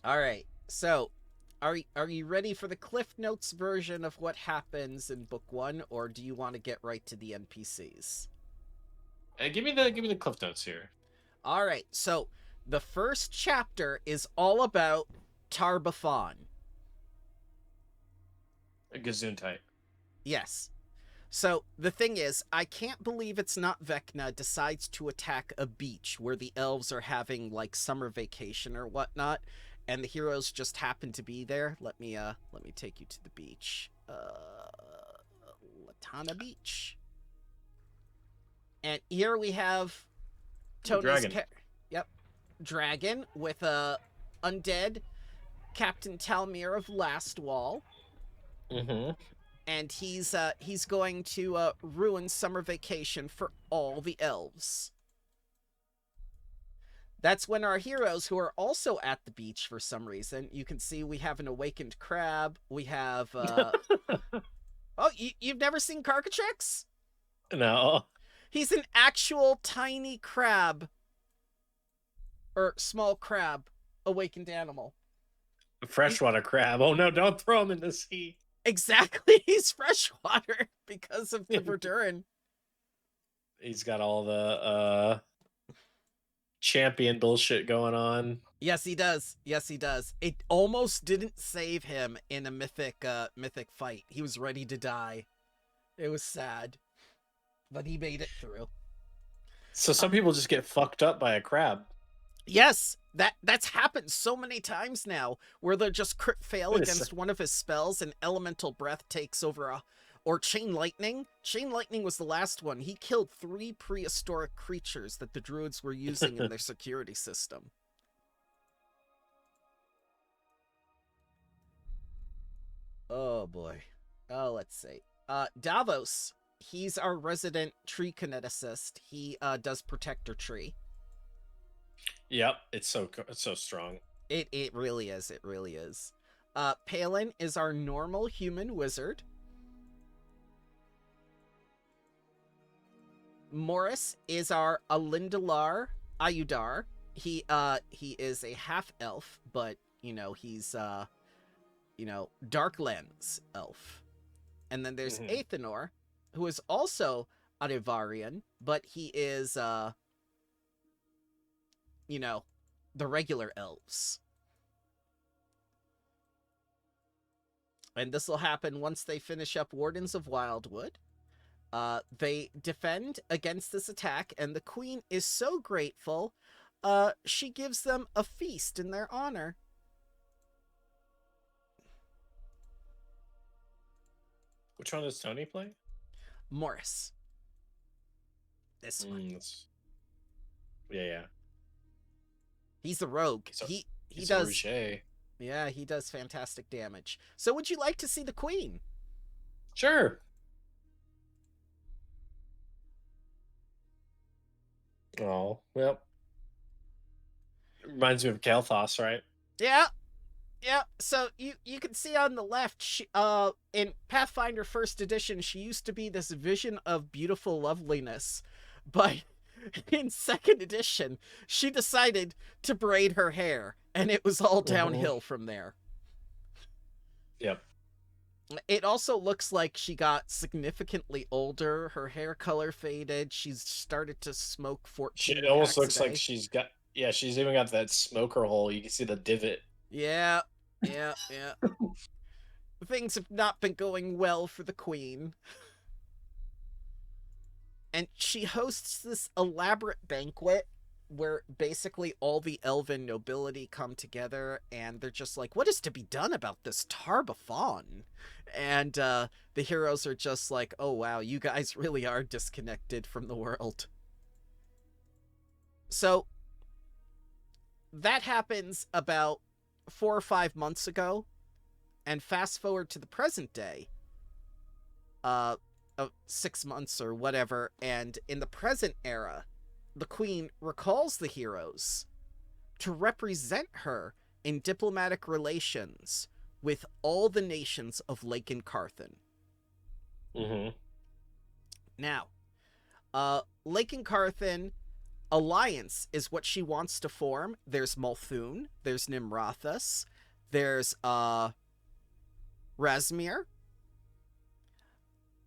All right. So, are you ready for the Cliff Notes version of what happens in book 1, or do you want to get right to the NPCs? Give me the cliff notes here. All right. So, the first chapter is all about Baphon. A Gazoon type. Yes. So the thing is, I can't believe it's not Vecna decides to attack a beach where the elves are having like summer vacation or whatnot, and the heroes just happen to be there. Let me take you to the beach. Latana Beach. And here we have Ooh, Tony's dragon. yep, dragon with a undead Captain Talmir of Last Wall. Mm-hmm. And he's going to ruin summer vacation for all the elves. That's when our heroes, who are also at the beach for some reason, you can see we have an awakened crab. We have oh, you've never seen Carcatrix? No. He's an actual tiny crab or small crab awakened animal. Freshwater crab. Oh no, don't throw him in the sea. Exactly, he's freshwater because of the Verduran. He's got all the champion bullshit going on. Yes, he does. Yes, he does. It almost didn't save him in a mythic fight. He was ready to die. It was sad, but he made it through. So some people just get fucked up by a crab. Yes, that's happened so many times now, where they'll just crit fail Wait a against one of his spells, and elemental breath takes over or chain lightning. Chain lightning was the last one. He killed 3 prehistoric creatures that the druids were using in their security system. Oh boy. Oh, let's see. Davos. He's our resident tree kineticist. He does protector tree. Yep, it's so strong. It really is. It really is. Palin is our normal human wizard. Morris is our Alindalar Ayudar. He is a half elf, but he's Darklands elf. And then there's Athenor, who is also an Ivarian, but he is the regular elves. And this will happen once they finish up Wardens of Wildwood. They defend against this attack, and the queen is so grateful, she gives them a feast in their honor. Which one does Tony play? Morris. This one. Yeah. He's a rogue. So, he does. Rouget. Yeah, he does fantastic damage. So would you like to see the queen? Sure. Oh, well. Reminds me of Kalthos, right? Yeah. Yeah, so you can see on the left, she, in Pathfinder First Edition, she used to be this vision of beautiful loveliness, but in Second Edition, she decided to braid her hair, and it was all downhill from there. Yep. It also looks like she got significantly older. Her hair color faded. She's started to smoke 14 It almost looks a day. like she's even got that smoker hole. You can see the divot. Yeah. Things have not been going well for the queen. And she hosts this elaborate banquet where basically all the elven nobility come together, and they're just like, what is to be done about this Baphon? And the heroes are just like, oh wow, you guys really are disconnected from the world. So that happens about 4 or 5 months ago, and fast forward to the present day, 6 months or whatever, and in the present era, the queen recalls the heroes to represent her in diplomatic relations with all the nations of Lake and Carthen. Mm-hmm. Now, Lake and Carthen Alliance is what she wants to form. There's Molthune, there's Nimrathas, there's Razmir,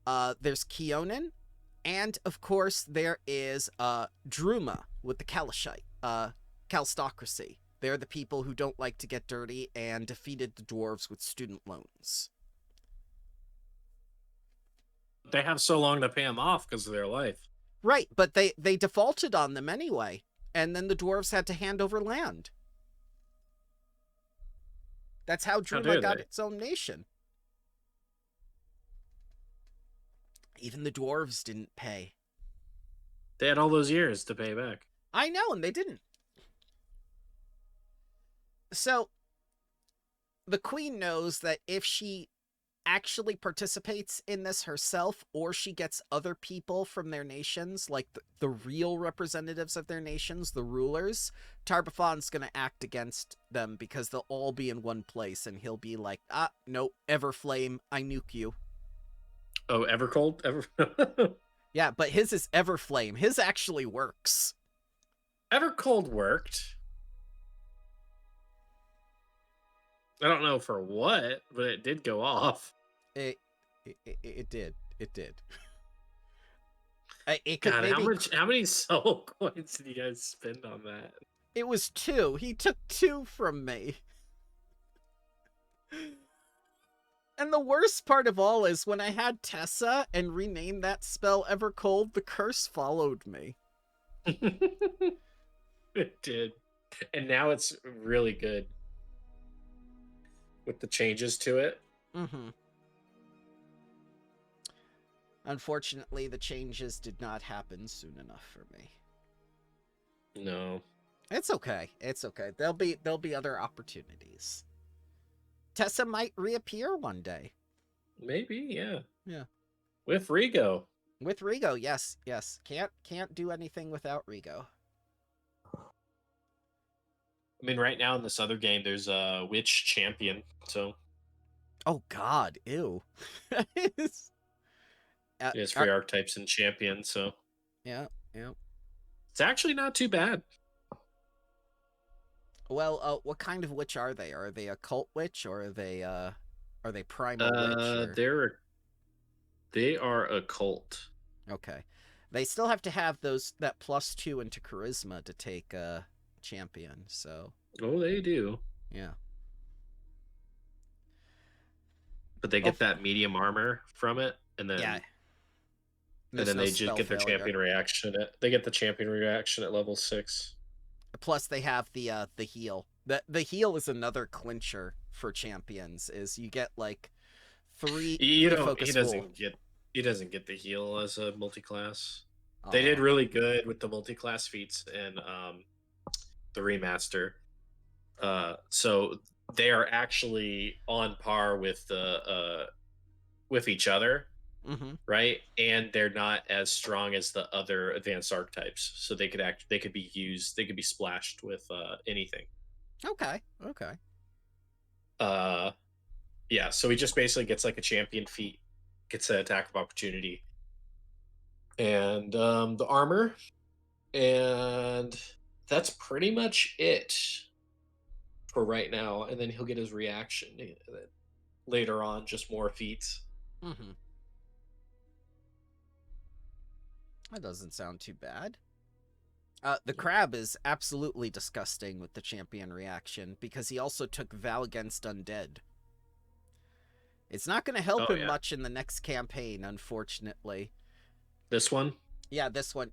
there's Keonan, and of course there is Druma with the Kalashite, Calstocracy. They're the people who don't like to get dirty and defeated the dwarves with student loans. They have so long to pay them off because of their life. Right, but they defaulted on them anyway, and then the dwarves had to hand over land. That's how Druma got its own nation. Even the dwarves didn't pay. They had all those years to pay back. I know, and they didn't. So, the queen knows that if she actually participates in this herself, or she gets other people from their nations, like the real representatives of their nations, the rulers, Tar-Baphon's gonna act against them because they'll all be in one place, and he'll be like, no, Everflame, I nuke you. Oh, Evercold? Yeah, but his is Everflame. His actually works. Evercold worked. I don't know for what, but it did go off. It did. It did. God, how many soul coins did you guys spend on that? It was 2. He took 2 from me. And the worst part of all is when I had Tessa and renamed that spell Evercold, the curse followed me. It did. And now it's really good. With the changes to it. Mm-hmm. Unfortunately, the changes did not happen soon enough for me. No. It's okay. It's okay. There'll be other opportunities. Tessa might reappear one day. Maybe, yeah. Yeah. With Rigo. With Rigo, yes. Can't do anything without Rigo. I mean, right now in this other game, there's a witch champion, so. Oh God, ew. It's free archetypes and champion, so. Yeah. It's actually not too bad. Well, what kind of witch are they? Are they a cult witch, or are they primal witch? Or... They are a cult. Okay. They still have to have that +2 into charisma to take champion, so. Oh, they do. Yeah. But they get that medium armor from it, and then and then they just get their champion reaction. They get the champion reaction at level 6. Plus, they have the heal. The heal is another clincher for champions. Is you get like 3. He doesn't get the heal as a multi-class. They did really good with the multi-class feats in the remaster. So they are actually on par with the with each other. Mm-hmm. Right, and they're not as strong as the other advanced archetypes, so they could be splashed with anything. Okay. Yeah, so he just basically gets like a champion feat, gets an attack of opportunity, and the armor, and that's pretty much it for right now. And then he'll get his reaction later on, just more feats. Mm-hmm. That doesn't sound too bad. The crab is absolutely disgusting with the champion reaction, because he also took Vow Against Undead. It's not going to help him much in the next campaign, unfortunately. This one? Yeah, this one.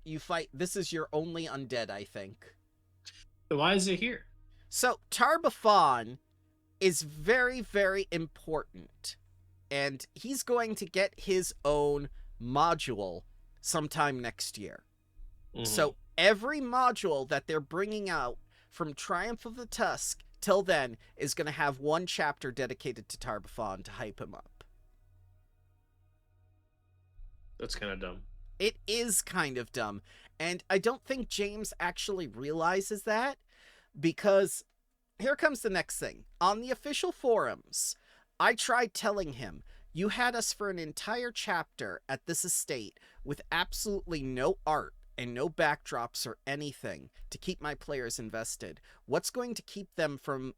This is your only undead, I think. Why is it here? So, Tar-Baphon is very, very important. And he's going to get his own module sometime next year. Mm-hmm. So every module that they're bringing out from Triumph of the Tusk till then is going to have one chapter dedicated to Tar-Baphon to hype him up. That's kind of dumb. It is kind of dumb. And I don't think James actually realizes that, because here comes the next thing. On the official forums, I tried telling him, you had us for an entire chapter at this estate with absolutely no art and no backdrops or anything to keep my players invested, what's going to keep them from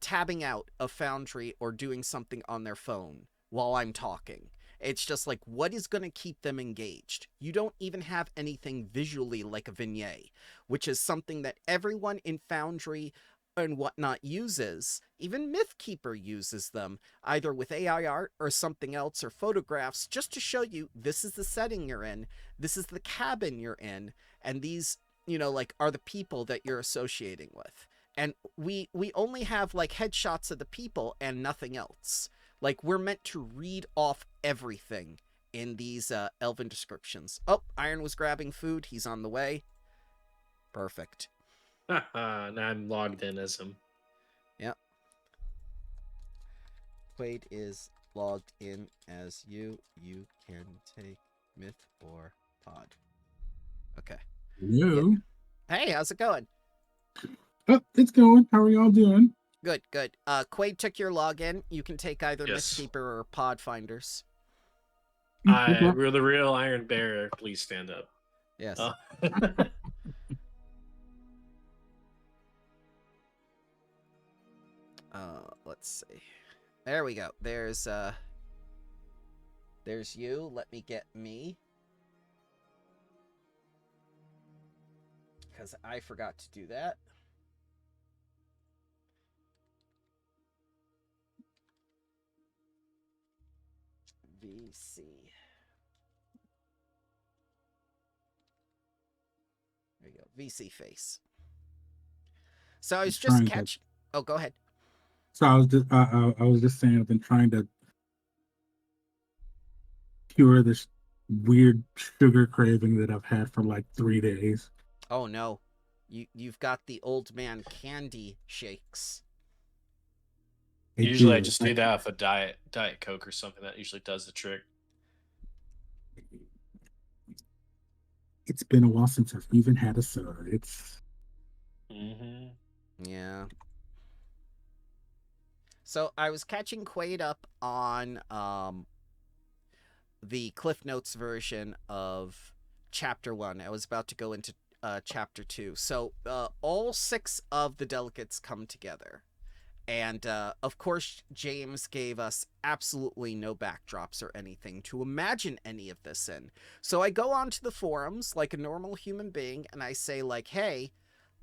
tabbing out a Foundry or doing something on their phone while I'm talking? It's just like, what is going to keep them engaged? You don't even have anything visually like a vignette, which is something that everyone in Foundry and whatnot uses. Even Mythkeeper uses them, either with AI art or something else, or photographs, just to show you this is the setting you're in, this is the cabin you're in, and these, like, are the people that you're associating with. And we only have like headshots of the people and nothing else. Like, we're meant to read off everything in these elven descriptions. Oh, Iron was grabbing food. He's on the way. Perfect. Now I'm logged in as him. Yep. Quaid is logged in as you. You can take myth or pod. Okay. Hello. Yeah. Hey, how's it going? Oh, it's going. How are y'all doing? Good, good. Quaid took your login. You can take either Yes. Mythkeeper or Pod Finders. We're the real Iron Bear. Please stand up. Yes. Let's see. There we go. There's you. Let me get me. Because I forgot to do that. VC. There you go. VC face. So I was just catching. Oh, go ahead. So I was just saying I've been trying to cure this weird sugar craving that I've had for like 3 days. Oh no, you've got the old man candy shakes. Usually I just do that with a Diet Coke or something. That usually does the trick. It's been a while since I've even had a soda. It's Yeah. So I was catching Quaid up on the Cliff Notes version of Chapter 1. I was about to go into Chapter 2. So all 6 of the delegates come together. And, of course, James gave us absolutely no backdrops or anything to imagine any of this in. So I go onto the forums like a normal human being, and I say, like, hey,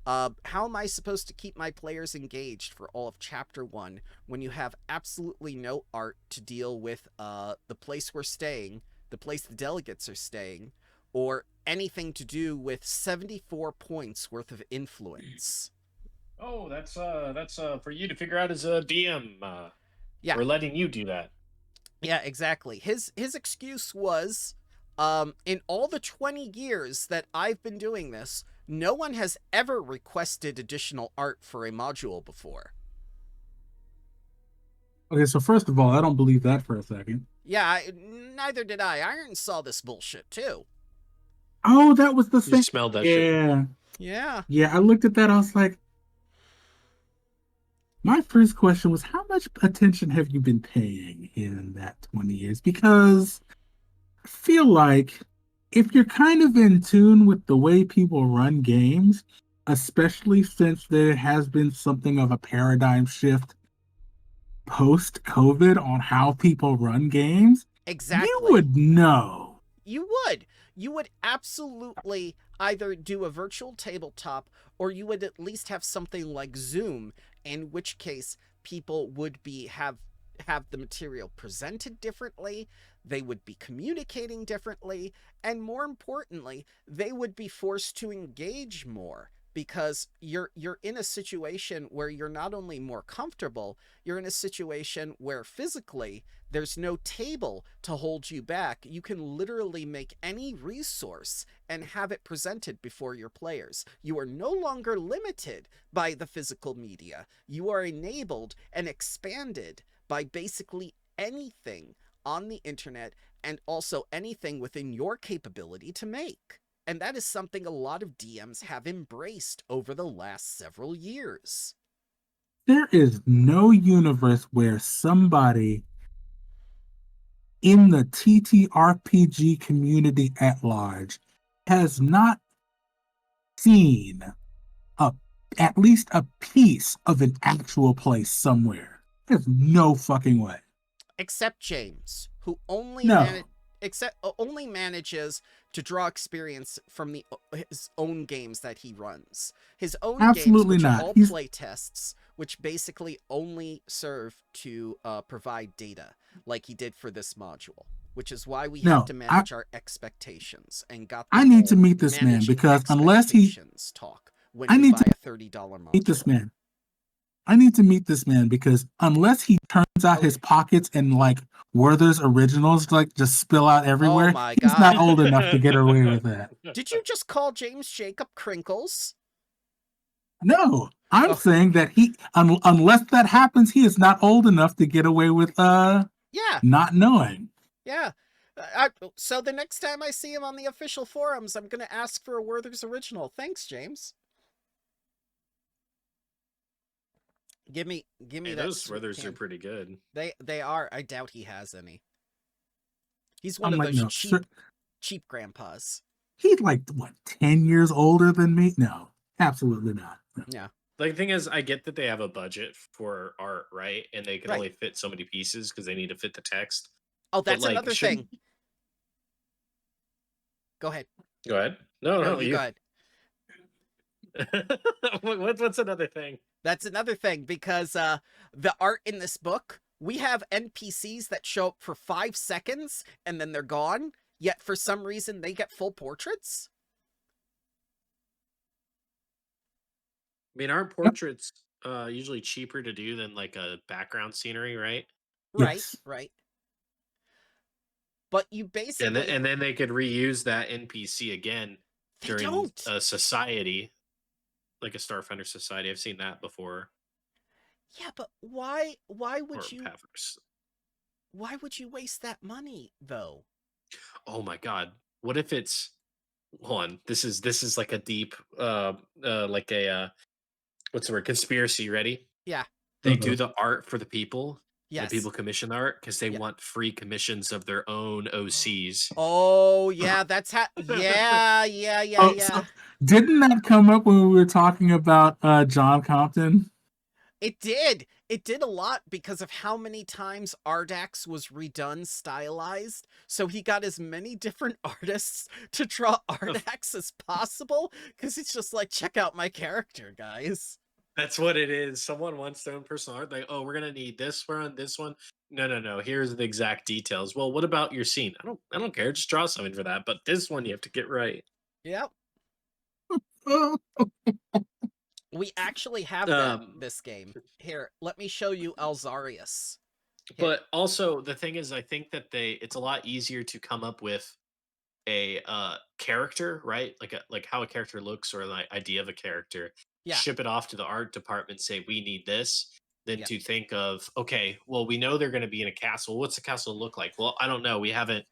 how am I supposed to keep my players engaged for all of Chapter 1 when you have absolutely no art to deal with the place we're staying, the place the delegates are staying, or anything to do with 74 points worth of influence? Oh, that's for you to figure out as a DM. Yeah, we're letting you do that. Yeah, exactly. His excuse was, in all the 20 years that I've been doing this, no one has ever requested additional art for a module before. Okay, so first of all, I don't believe that for a second. Yeah, neither did I. Iron saw this bullshit too. Oh, that was the thing. You smelled that shit. Yeah. Yeah, I looked at that. I was like, my first question was, how much attention have you been paying in that 20 years? Because I feel like if you're kind of in tune with the way people run games, especially since there has been something of a paradigm shift post-COVID on how people run games, exactly, you would know. You would absolutely either do a virtual tabletop, or you would at least have something like Zoom, in which case people would have the material presented differently, they would be communicating differently, and more importantly, they would be forced to engage more, because you're in a situation where you're not only more comfortable, you're in a situation where physically there's no table to hold you back. You can literally make any resource and have it presented before your players. You are no longer limited by the physical media. You are enabled and expanded by basically anything on the internet, and also anything within your capability to make. And that is something a lot of DMs have embraced over the last several years. There is no universe where somebody in the TTRPG community at large has not seen at least a piece of an actual place somewhere. There's no fucking way. Except James, who only No. only manages to draw experience from his own games that he runs. His own Absolutely games, which not. are all He's- play tests, which basically only serve to provide data, like he did for this module. Which is why we have to manage our expectations and got. I need to meet this man because unless he talk when you buy a $30 module. Meet this man. I need to meet this man because unless he turns out his pockets and like Werther's originals like just spill out everywhere, he's not old enough to get away with that. Did you just call James Jacob Crinkles? No, I'm saying that he unless that happens, he is not old enough to get away with not knowing. Yeah. So the next time I see him on the official forums, I'm going to ask for a Werther's original. Thanks, James. Give me that. Those Werthers are pretty good. They are. I doubt he has any. He's one of those cheap grandpas. He's like what, 10 years older than me? No, absolutely not. No. Yeah. The thing is, I get that they have a budget for art, right? And they can only fit so many pieces because they need to fit the text. Oh, that's another thing. Go ahead. Go ahead. No, you go ahead. What's another thing? That's another thing because the art in this book, we have NPCs that show up for 5 seconds and then they're gone, yet for some reason they get full portraits. I mean, aren't portraits usually cheaper to do than like a background scenery, right? Yes. Right. But you basically... And then they could reuse that NPC again during a society, like a Starfinder society. I've seen that before. Yeah, but why would or you... Pathers. Why would you waste that money, though? Oh my god. What if it's... Hold on. This is like a deep, like a... what's the word? Conspiracy. Ready? Yeah. They do the art for the people. Yes. The people commission the art because they want free commissions of their own OCs. Oh, yeah, that's how... Yeah. So didn't that come up when we were talking about John Compton? It did. It did a lot because of how many times Ardax was redone, stylized. So he got as many different artists to draw Ardax as possible because it's just like, check out my character, guys. That's what it is. Someone wants their own personal art. Like, oh, we're gonna need this one, this one. No. Here's the exact details. Well, what about your scene? I don't care. Just draw something for that. But this one you have to get right. Yep. We actually have this game. Here, let me show you Alzarius. But also the thing is, I think that it's a lot easier to come up with a character, right? Like how a character looks or the idea of a character. Yeah. Ship it off to the art department, say we need this, then to think of, okay, well, we know they're going to be in a castle. What's the castle look like? Well, I don't know. We haven't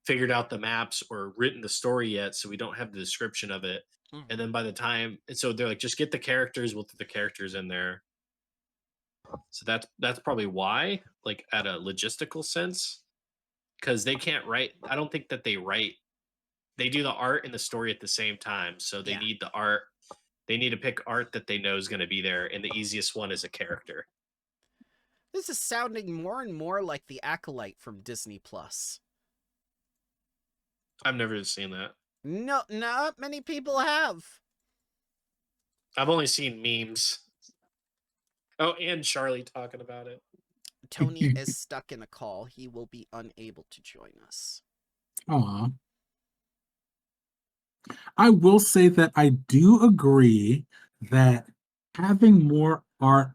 figured out the maps or written the story yet, so we don't have the description of it. And then by the time, and so they're like, just get the characters, we'll put the characters in there. So that's probably why, like at a logistical sense, because they can't write. I don't think that they write. They do the art and the story at the same time, so they need the art. They need to pick art that they know is going to be there, and the easiest one is a character. This is sounding more and more like the Acolyte from Disney Plus. I've never seen that. No, not many people have. I've only seen memes. Oh, and Charlie talking about it. Tony is stuck in a call. He will be unable to join us. Aw. I will say that I do agree that having more art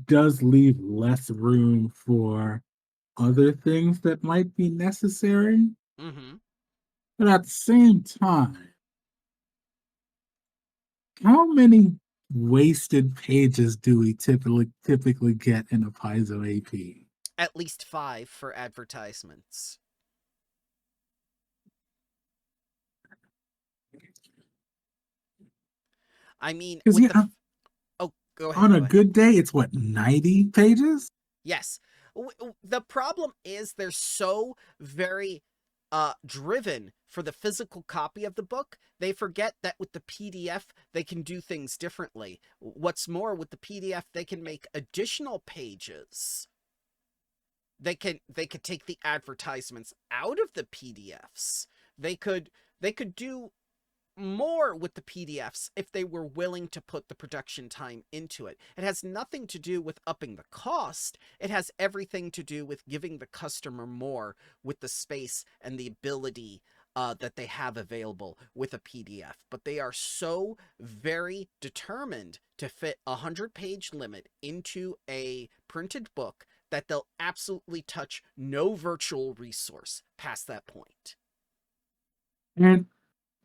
does leave less room for other things that might be necessary. Mm-hmm. But at the same time, how many wasted pages do we typically get in a Paizo AP? At least 5 for advertisements. I mean, with oh, go ahead. On a good day, it's what, 90 pages? Yes. The problem is they're so very driven for the physical copy of the book, they forget that with the PDF, they can do things differently. What's more, with the PDF, they can make additional pages. They could take the advertisements out of the PDFs. They could do more with the PDFs if they were willing to put the production time into it. It has nothing to do with upping the cost. It has everything to do with giving the customer more with the space and the ability that they have available with a PDF. But they are so very determined to fit a 100-page limit into a printed book that they'll absolutely touch no virtual resource past that point. And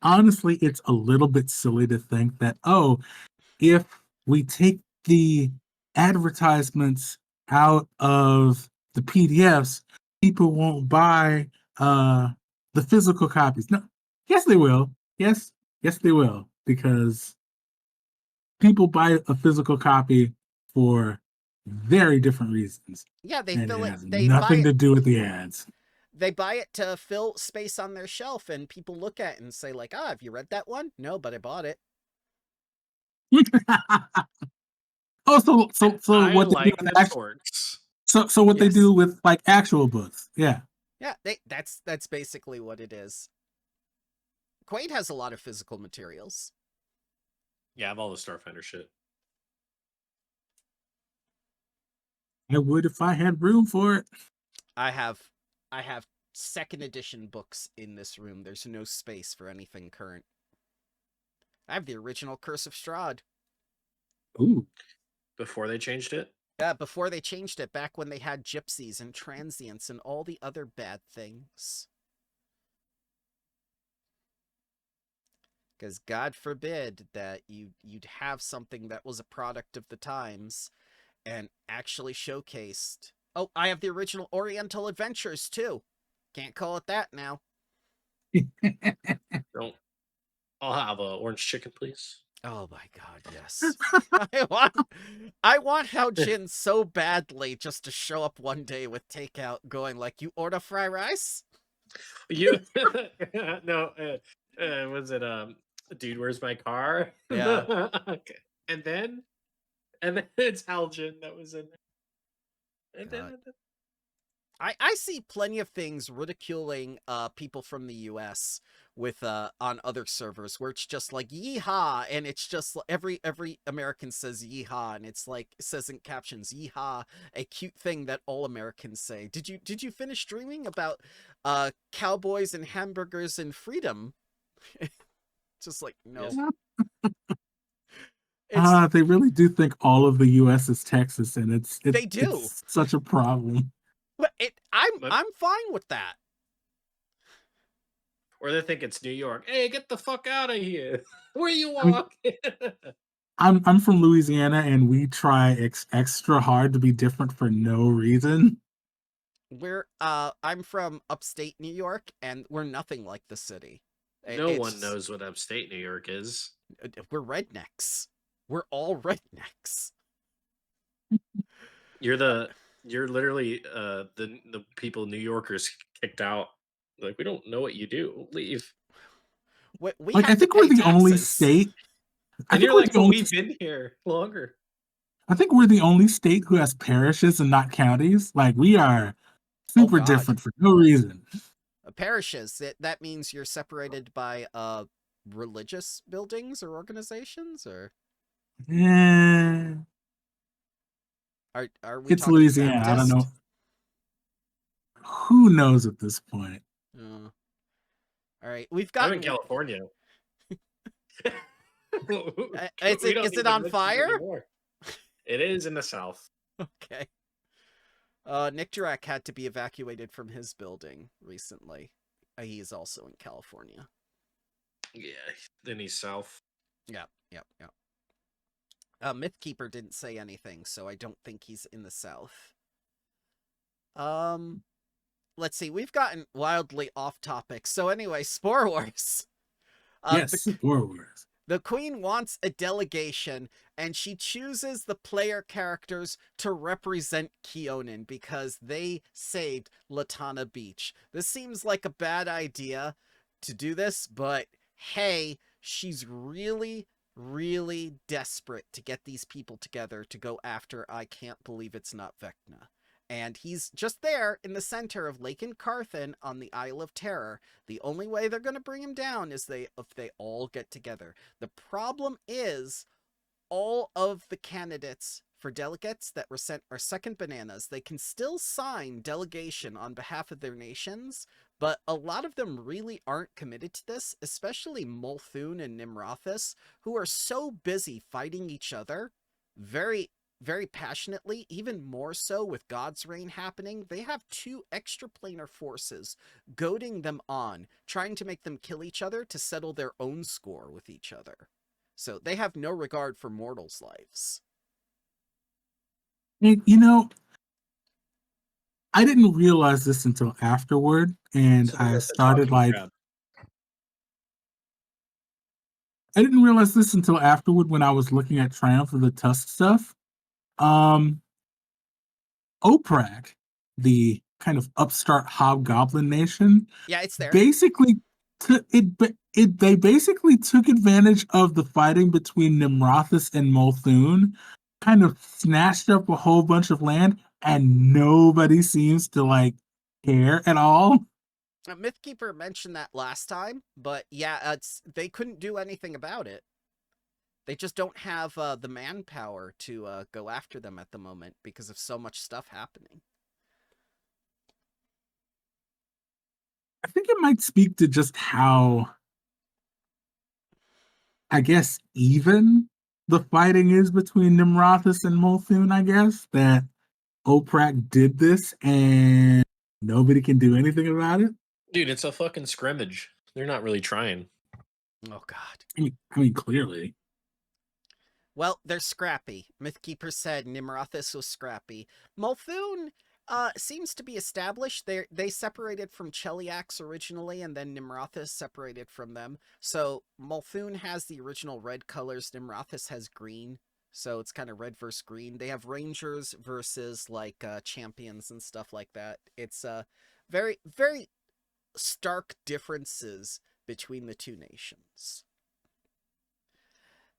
honestly, it's a little bit silly to think that, oh, if we take the advertisements out of the PDFs, people won't buy the physical copies. No, yes, they will. Yes, they will, because people buy a physical copy for very different reasons. Yeah, they and fill it it. has They nothing buy to it. do with the ads. They buy it to fill space on their shelf, and people look at it and say, like, have you read that one? No, but I bought it. Oh, so I what they do like with the shorts. so what they Yes. do with like actual books, yeah. Yeah, that's basically what it is. Quaid has a lot of physical materials. Yeah, I have all the Starfinder shit. I would if I had room for it. I have second edition books in this room. There's no space for anything current. I have the original Curse of Strahd. Ooh. Before they changed it? Yeah, before they changed it, back when they had gypsies and transients and all the other bad things. Because God forbid that you'd have something that was a product of the times and actually showcased. Oh, I have the original Oriental Adventures too. Can't call it that now. Don't. I'll have a orange chicken, please. Oh my God, yes. I want Hao Jin so badly just to show up one day with takeout going like, you order fry rice? You no, was it dude, where's my car? Yeah. Okay. And then it's Haljan that was in there. And God. then I see plenty of things ridiculing people from the US with on other servers where it's just like yeehaw, and it's just every American says yeehaw, and it's like it says in captions yeehaw, a cute thing that all Americans say. Did you finish dreaming about cowboys and hamburgers and freedom? Just like no. Yes. They really do think all of the US is Texas, and They do. it's such a problem. But I'm fine with that. Or they think it's New York. Hey, get the fuck out of here. Where you walking? I'm from Louisiana, and we try extra hard to be different for no reason. I'm from upstate New York, and we're nothing like the city. No one knows what upstate New York is. We're rednecks. We're all rednecks. You're literally the people New Yorkers kicked out. Like, we don't know what you do. Leave. We Like, have I think to we're pay the only taxes. state. And you're like, oh, we've been here longer. I think we're the only state who has parishes and not counties. Like, we are super God. different for no reason. Parishes. That means you're separated by religious buildings or organizations, or Yeah. are we It's talking Louisiana. Baptist? I don't know. Who knows at this point? All right, we've I'm got. in California. Is it on fire? It is in the south. Okay. Nick Durack had to be evacuated from his building recently. He's also in California. Yeah, then he's south. Yep. Mythkeeper didn't say anything, so I don't think he's in the south. Let's see. We've gotten wildly off topic. So anyway, Spore Wars. Yes, Spore Wars. The queen wants a delegation, and she chooses the player characters to represent Keonan because they saved Latana Beach. This seems like a bad idea to do this, but hey, she's really, really desperate to get these people together to go after I Can't Believe It's Not Vecna. And he's just there in the center of Lake Carthan on the Isle of Terror. The only way they're going to bring him down is if they all get together. The problem is all of the candidates for delegates that were sent are second bananas. They can still sign delegation on behalf of their nations, but a lot of them really aren't committed to this, especially Molthune and Nimrathas, who are so busy fighting each other very passionately, even more so with God's Reign happening. They have 2 extraplanar forces goading them on, trying to make them kill each other to settle their own score with each other. So they have no regard for mortals' lives. And, I didn't realize this until afterward, and I started like... I didn't realize this until afterward when I was looking at Triumph of the Tusk stuff. Oparrak, the kind of upstart hobgoblin nation, yeah, it's there. Basically, they basically took advantage of the fighting between Nimrathas and Molthune, kind of snatched up a whole bunch of land, and nobody seems to care at all. Mythkeeper mentioned that last time, but yeah, they couldn't do anything about it. They just don't have the manpower to go after them at the moment because of so much stuff happening. I think it might speak to just how, I guess, even the fighting is between Nimrathas and Molthune, I guess, that Oparrak did this and nobody can do anything about it. Dude, it's a fucking scrimmage. They're not really trying. Oh, God. I mean, clearly. Well, they're scrappy. Mythkeeper said Nimrathas was scrappy. Molthune seems to be established. They separated from Cheliax originally, and then Nimrathas separated from them. So Molthune has the original red colors. Nimrathas has green. So it's kind of red versus green. They have rangers versus champions and stuff like that. It's very, very stark differences between the 2 nations.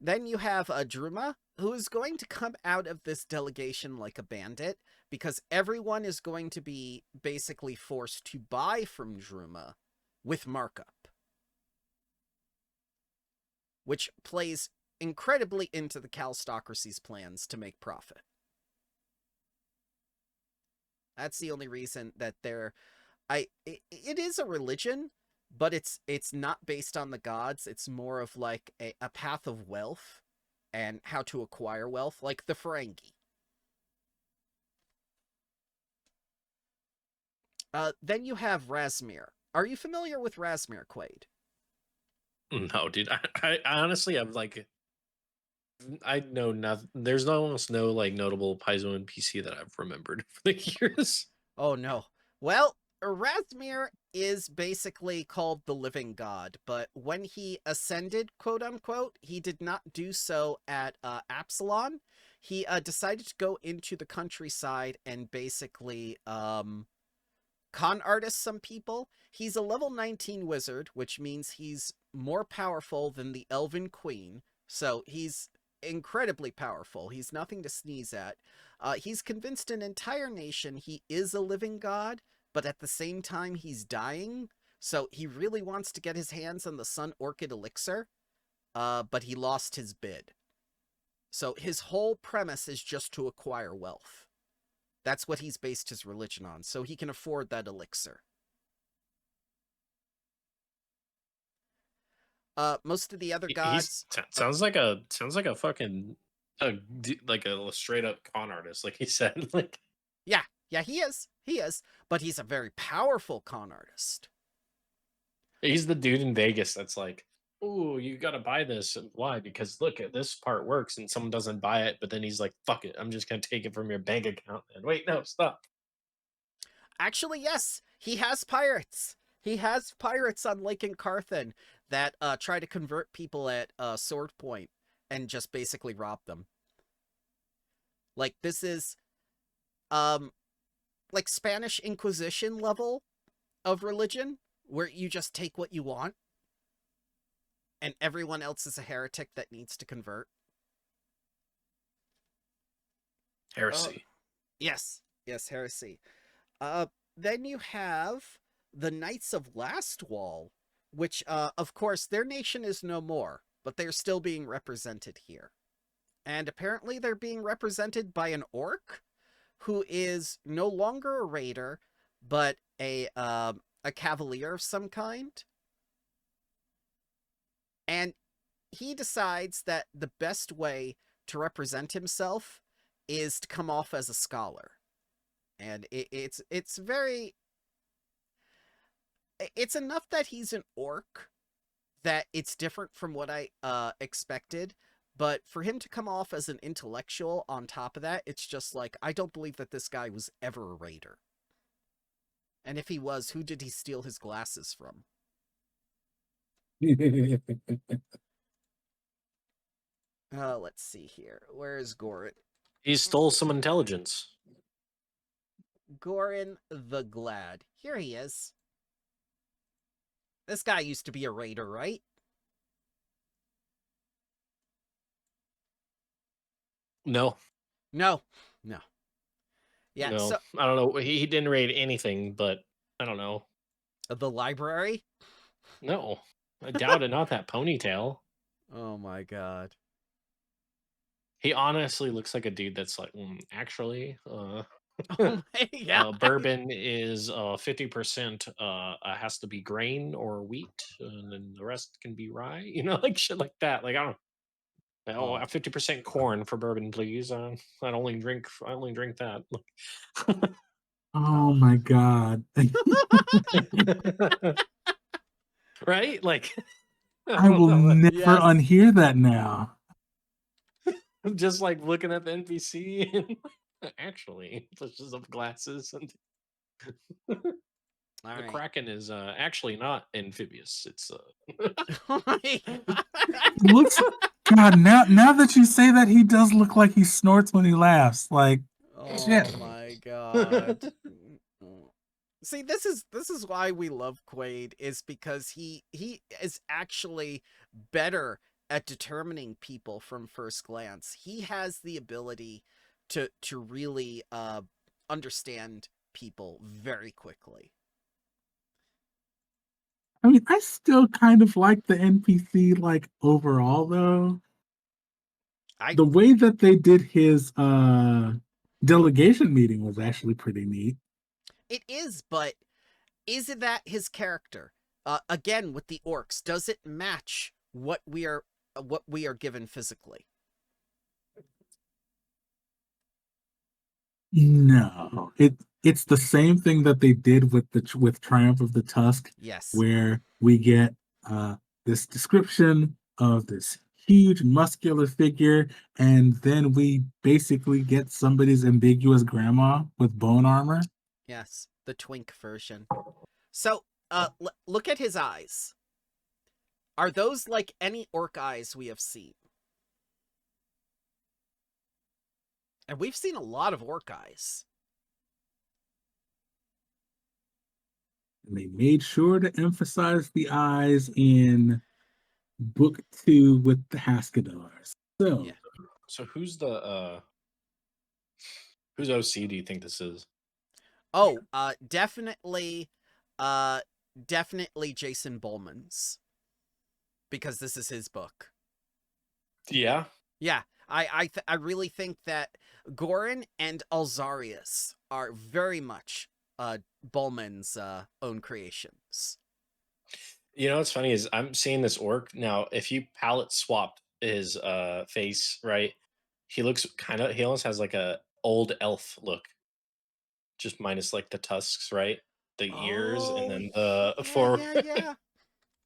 Then you have Druma, who is going to come out of this delegation like a bandit, because everyone is going to be basically forced to buy from Druma with markup, which plays incredibly into the Calistocracy's plans to make profit. That's the only reason that it is a religion, but it's not based on the gods. It's more of like a path of wealth and how to acquire wealth, like the Ferengi. Then you have Razmir. Are you familiar with Razmir, Quaid? No, dude. I honestly, I know nothing. There's almost no notable Paizo NPC that I've remembered for the years. Oh no. Well, Razmir is basically called the living god, but when he ascended, quote unquote, he did not do so at Absalon. He decided to go into the countryside and basically con artist some people. He's a level 19 wizard, which means he's more powerful than the Elven Queen. So he's incredibly powerful. He's nothing to sneeze at. He's convinced an entire nation he is a living god, but at the same time he's dying. So he really wants to get his hands on the Sun Orchid Elixir, but he lost his bid. So his whole premise is just to acquire wealth. That's what he's based his religion on, so he can afford that elixir. Most of the other gods sounds like a fucking like a straight up con artist, like he said. Yeah, he is, but he's a very powerful con artist. He's the dude in Vegas that's like, "Oh, you gotta buy this." And why? Because look, at this part works, and someone doesn't buy it, but then he's like, "Fuck it, I'm just gonna take it from your bank account." And wait, no, stop. Actually, yes, he has pirates. He has pirates on Lake Carthan that try to convert people at sword point and just basically rob them. Like, this is like Spanish Inquisition level of religion, where you just take what you want and everyone else is a heretic that needs to convert. Heresy. Yes, heresy. Then you have the Knights of Lastwall, which, of course, their nation is no more, but they're still being represented here. And apparently they're being represented by an orc who is no longer a raider, but a cavalier of some kind. And he decides that the best way to represent himself is to come off as a scholar. And it's very... It's enough that he's an orc that it's different from what I expected, but for him to come off as an intellectual on top of that, it's just like, I don't believe that this guy was ever a raider. And if he was, who did he steal his glasses from? Let's see here. Where is Gorin? He stole some intelligence. Gorin the Glad. Here he is. This guy used to be a raider, right? No. Yeah, No. so... I don't know. He didn't raid anything, but I don't know. The library? No. I doubt it. Not that ponytail. Oh my god. He honestly looks like a dude that's like, actually, Yeah. bourbon is 50% has to be grain or wheat, and then the rest can be rye. You know, like shit like that. Like, I don't know. 50% corn for bourbon, please. I only drink that. Oh my god. Right? Like, I will never Yes. unhear that now. just like looking at the NPC and actually pushes up glasses and the Alright. Kraken is actually not amphibious. It's Oh my god. Looks God, now that you say that, he does look like he snorts when he laughs. Like, shit. Oh my god. See, this is why we love Quaid, is because he is actually better at determining people from first glance. He has the ability to really understand people very quickly. I mean, I still kind of like the NPC, like, overall, though. The way that they did his delegation meeting was actually pretty neat. It is, but is that his character? Again, with the orcs, does it match what we are given physically? No, it's the same thing that they did with Triumph of the Tusk. Yes. Where we get this description of this huge muscular figure, and then we basically get somebody's ambiguous grandma with bone armor. Yes, the twink version. So, look at his eyes. Are those like any orc eyes we have seen? And we've seen a lot of orc eyes. And they made sure to emphasize the eyes in book 2 with the Haskadars. So, yeah. So who's the whose OC do you think this is? Oh, definitely Jason Bowman's, because this is his book. Yeah. Yeah, I really think that Gorin and Alzarius are very much Bowman's own creations. You know what's funny is I'm seeing this orc now. If you palette swap his face, right, he looks he almost has like a old elf look, just minus like the tusks, right, the ears, and then the Yeah.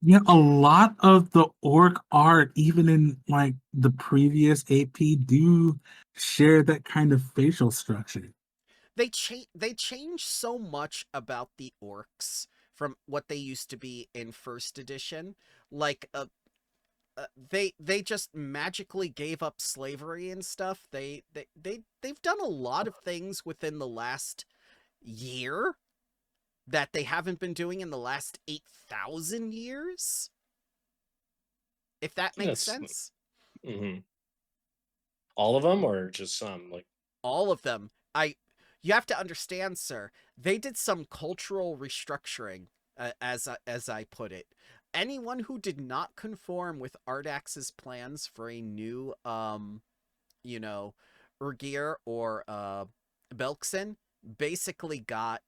Yeah, a lot of the orc art, even in like the previous AP, do share that kind of facial structure. They change so much about the orcs from what they used to be in first edition. Like, they just magically gave up slavery and stuff. They've done a lot of things within the last year that they haven't been doing in the last 8,000 years. If that makes sense. Mm-hmm. All of them, or just some? Like all of them. You have to understand, sir. They did some cultural restructuring, as I put it. Anyone who did not conform with Ardax's plans for a new, Urgir or Belkson, basically got,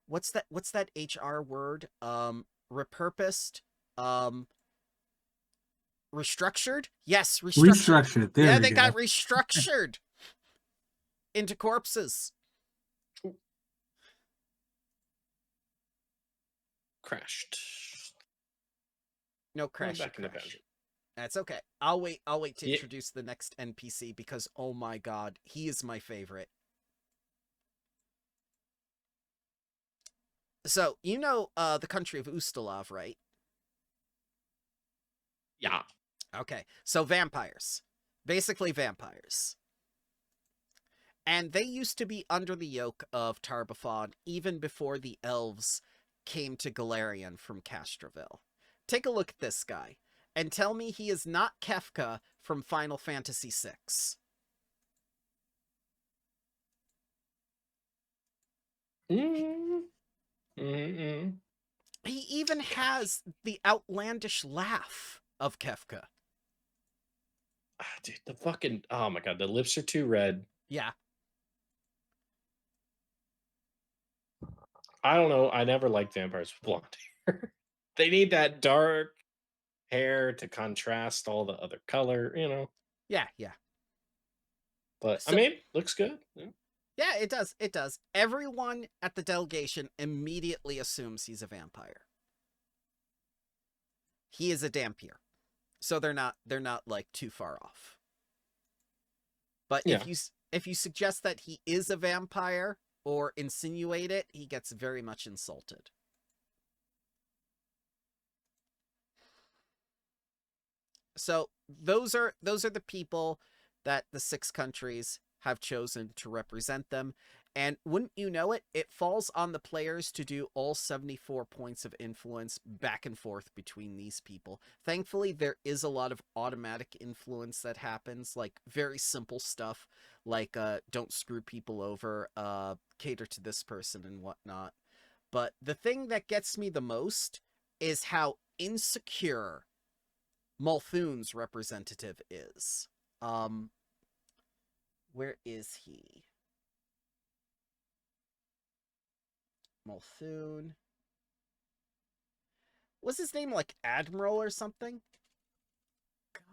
what's that HR word? Repurposed, restructured? Yes, restructured. There they go. got restructured into corpses. Crashed. No crash. Back in the dungeon. That's okay. I'll wait to introduce the next NPC because oh my god, he is my favorite. So, you know the country of Ustalav, right? Yeah. Okay. So vampires. Basically vampires. And they used to be under the yoke of Baphon even before the elves came to Galarian from Castroville. Take a look at this guy and tell me he is not Kefka from Final Fantasy VI. He even has the outlandish laugh of Kefka. Dude, the fucking... Oh my god, the lips are too red. Yeah. I don't know. I never liked vampires with blonde hair. They need that dark hair to contrast all the other color, you know? Yeah. But, so, I mean, looks good. Yeah, it does. It does. Everyone at the delegation immediately assumes he's a vampire. He is a Dampier. So they're not like too far off. But yeah. if you suggest that he is a vampire or insinuate it, he gets very much insulted. So those are the people that the 6 countries have chosen to represent them. And wouldn't you know it, it falls on the players to do all 74 points of influence back and forth between these people. Thankfully, there is a lot of automatic influence that happens, like very simple stuff, like don't screw people over, cater to this person and whatnot. But the thing that gets me the most is how insecure Molthune's representative is. Where is he? Molthune. Was his name like Admiral or something?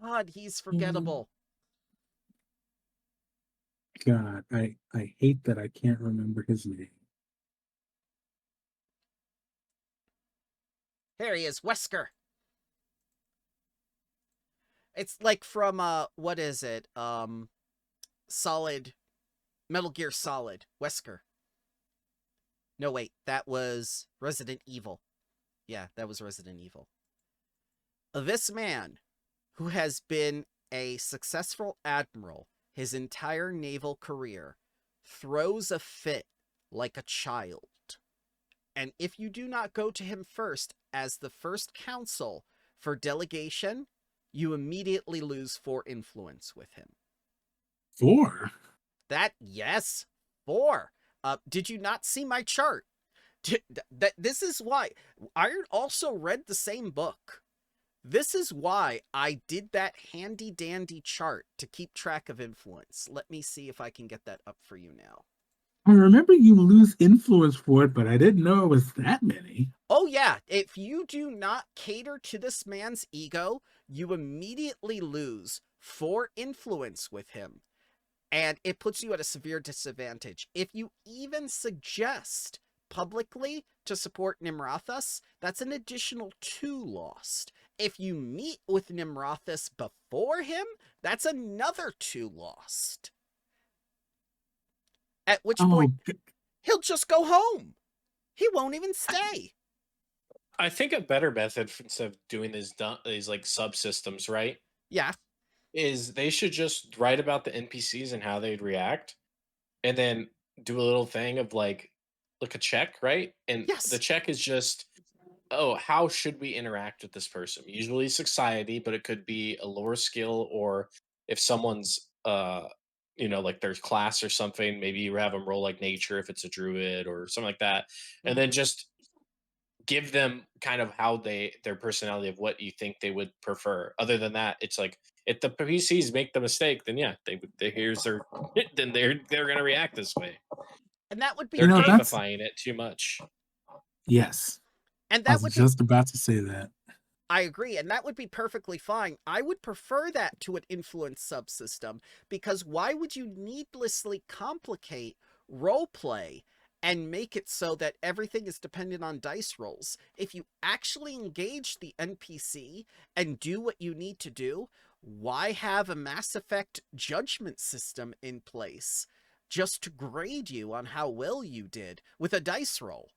God, he's forgettable. God, I hate that I can't remember his name. Here he is, Wesker. It's like from what is it? Solid, Metal Gear Solid, Wesker. No, wait, that was Resident Evil. Yeah, that was Resident Evil. This man, who has been a successful admiral his entire naval career, throws a fit like a child. And if you do not go to him first as the first council for delegation, you immediately lose 4 influence with him. 4? Yes, 4. Did you not see my chart? This is why. Iron also read the same book. This is why I did that handy-dandy chart to keep track of influence. Let me see if I can get that up for you now. I remember you lose influence for it, but I didn't know it was that many. Oh yeah, if you do not cater to this man's ego, you immediately lose 4 influence with him. And it puts you at a severe disadvantage. If you even suggest publicly to support Nimrathas, that's an additional 2 lost. If you meet with Nimrathas before him, that's another 2 lost. At which point, he'll just go home. He won't even stay. I think a better method instead of doing these like subsystems, right, Yeah. is they should just write about the NPCs and how they'd react, and then do a little thing of like a check, right? And the Yes. check is just, oh, how should we interact with this person? Usually society, but it could be a lower skill, or if someone's like their class or something, maybe you have them roll like nature if it's a druid or something like that. And then just give them kind of how their personality of what you think they would prefer. Other than that, it's like if the PCs make the mistake, then yeah, here's their then they're gonna react this way. And that would be They're That's gamifying it too much. yes. and I that was would be just about to say that. I agree, and that would be perfectly fine. I would prefer that to an influence subsystem, because why would you needlessly complicate roleplay and make it so that everything is dependent on dice rolls? If you actually engage the NPC and do what you need to do, why have a Mass Effect judgment system in place just to grade you on how well you did with a dice roll?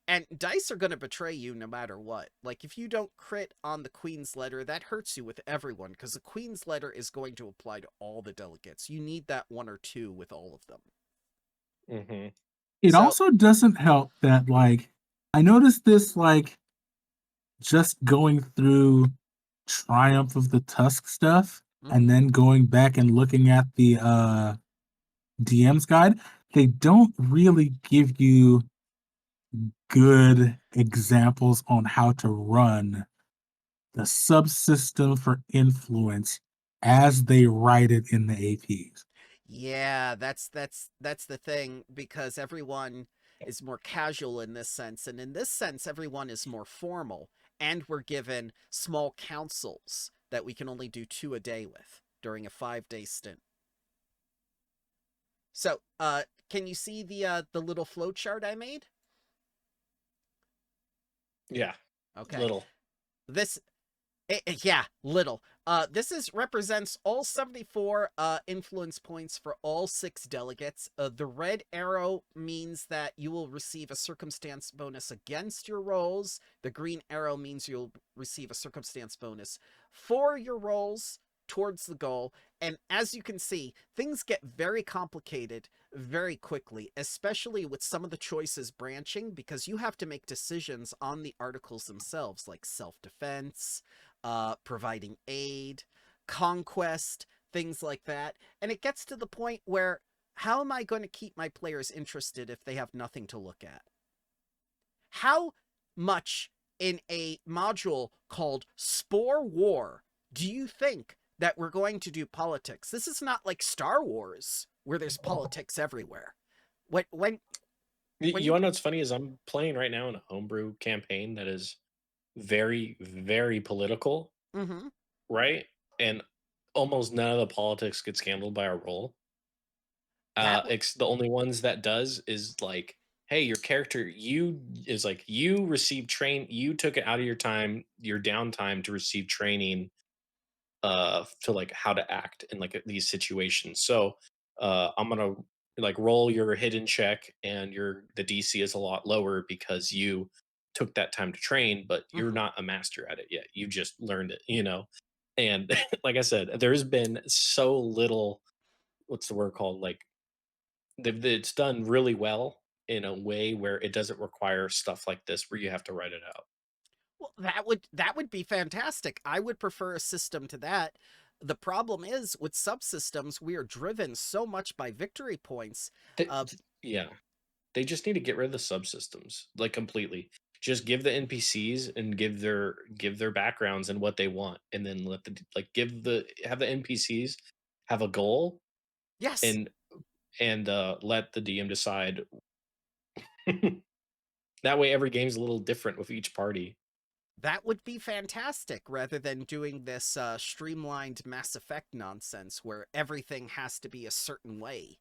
And dice are going to betray you no matter what. Like, if you don't crit on the Queen's Letter, that hurts you with everyone, because the Queen's Letter is going to apply to all the delegates. You need that 1 or 2 with all of them. Mm-hmm. It So, also doesn't help that, like, I noticed this, like, just going through Triumph of the Tusk stuff and then going back and looking at the DM's guide. They don't really give you good examples on how to run the subsystem for influence as they write it in the APs. yeah, that's the thing, because everyone is more casual in this sense, and in this sense everyone is more formal, and we're given small councils that we can only do 2 a day with during a 5-day stint. So, can you see the little flowchart I made? Yeah, Okay. little. This yeah, little. This represents all 74 influence points for all 6 delegates. The red arrow means that you will receive a circumstance bonus against your rolls. The green arrow means you'll receive a circumstance bonus for your rolls towards the goal. And as you can see, things get very complicated very quickly, especially with some of the choices branching, because you have to make decisions on the articles themselves, like self-defense, providing aid, conquest, things like that. And it gets to the point where, how am I going to keep my players interested if they have nothing to look at? How much in a module called Spore War do you think that we're going to do politics? This is not like Star Wars, where there's politics everywhere. When You you want to know what's funny is I'm playing right now in a homebrew campaign that is very, very political, mm-hmm, right? And almost none of the politics gets handled by our role. that The only ones that does is like, hey, your character, you received you took it out of your downtime to receive training to like how to act in like these situations. So I'm gonna like roll your hidden check, and the DC is a lot lower because you took that time to train, but you're mm-hmm. not a master at it yet. You just learned it. And like I said, there's been so little, what's the word called? Like it's done really well in a way where it doesn't require stuff like this where you have to write it out. Well, that would be fantastic. I would prefer a system to that. The problem is, with subsystems, we are driven so much by victory points. Th- Uh, yeah, they just need to get rid of the subsystems like completely. Just give the NPCs and give their backgrounds and what they want, and then let the like have the NPCs have a goal, yes, and let the DM decide. That way, every game's a little different with each party. that would be fantastic, rather than doing this streamlined Mass Effect nonsense where everything has to be a certain way.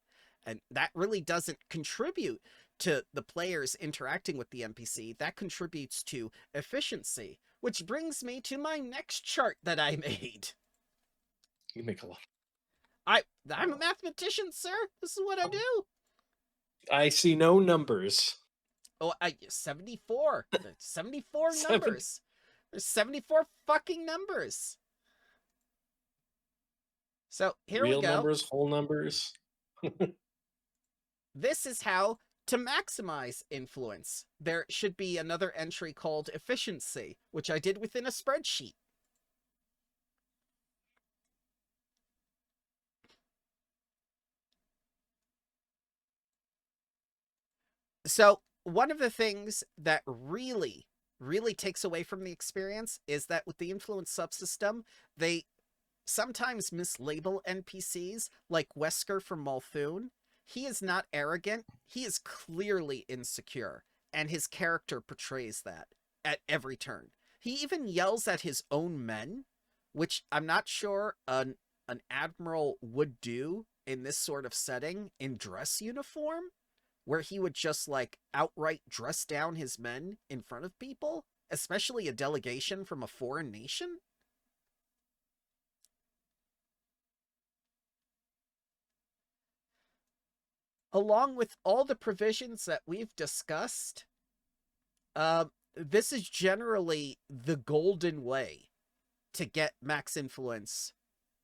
And that really doesn't contribute to the players interacting with the NPC. That contributes to efficiency, which brings me to my next chart that I made. You make a lot. I'm a mathematician, sir. This is what I do. I see no numbers. Oh, 74. There's 74 Seven- numbers. There's 74 fucking numbers. So here Real we go. numbers, whole numbers. This is how to maximize influence. There should be another entry called efficiency, which I did within a spreadsheet. So one of the things that really takes away from the experience is that with the influence subsystem, they sometimes mislabel NPCs, like Wesker from Molthune. He is not arrogant, he is clearly insecure, and his character portrays that at every turn. He even yells at his own men, which I'm not sure an admiral would do in this sort of setting in dress uniform, where he would just like outright dress down his men in front of people, especially a delegation from a foreign nation. Along with all the provisions that we've discussed, this is generally the golden way to get max influence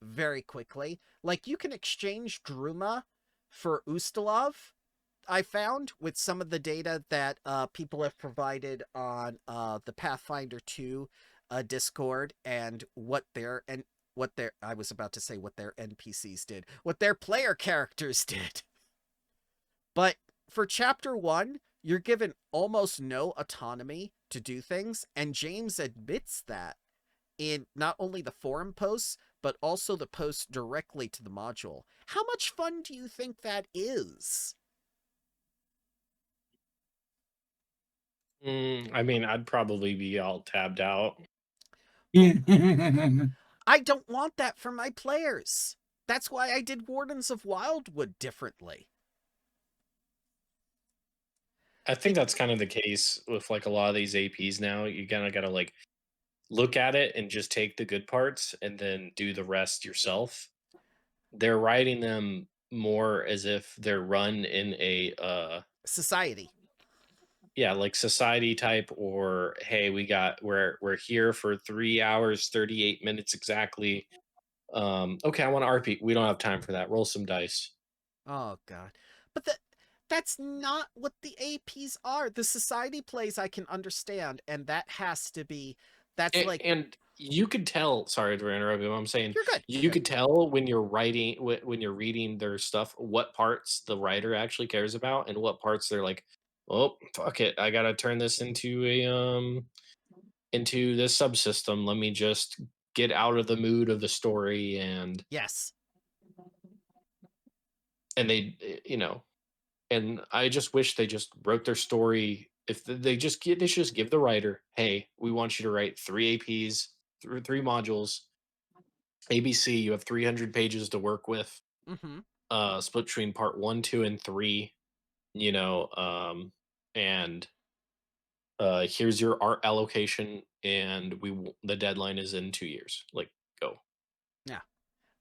very quickly. Like, you can exchange Druma for Ustalav, I found, with some of the data that people have provided on the Pathfinder 2 Discord, and what their I was about to say what their NPCs did, what their player characters did. But for Chapter 1, you're given almost no autonomy to do things, and James admits that in not only the forum posts, but also the posts directly to the module. How much fun do you think that is? I mean, I'd probably be all tabbed out. I don't want that for my players. That's why I did Wardens of Wildwood differently. I think that's kind of the case with like a lot of these APs now. You kind of got to like look at it and just take the good parts and then do the rest yourself. They're writing them more as if they're run in a Society. yeah, like society type, or hey, we're here for 3 hours 38 minutes exactly. Okay, I want to RP. We don't have time for that. Roll some dice. Oh god. But that's not what the APs are. The society plays I can understand, and that has to be And you could tell, sorry to interrupt you, I'm saying you're good. you could tell when you're writing, when you're reading their stuff, what parts the writer actually cares about and what parts they're like, oh fuck it, I gotta turn this into into this subsystem. Let me just get out of the mood of the story. And Yes. they and I just wish they just wrote their story. If they just they should just give the writer, hey, we want you to write 3 APs, three modules. ABC, you have 300 pages to work with. Mm-hmm. Split between part 1, 2, and 3. And here's your art allocation, and the deadline is in 2 years. Like, go. Yeah.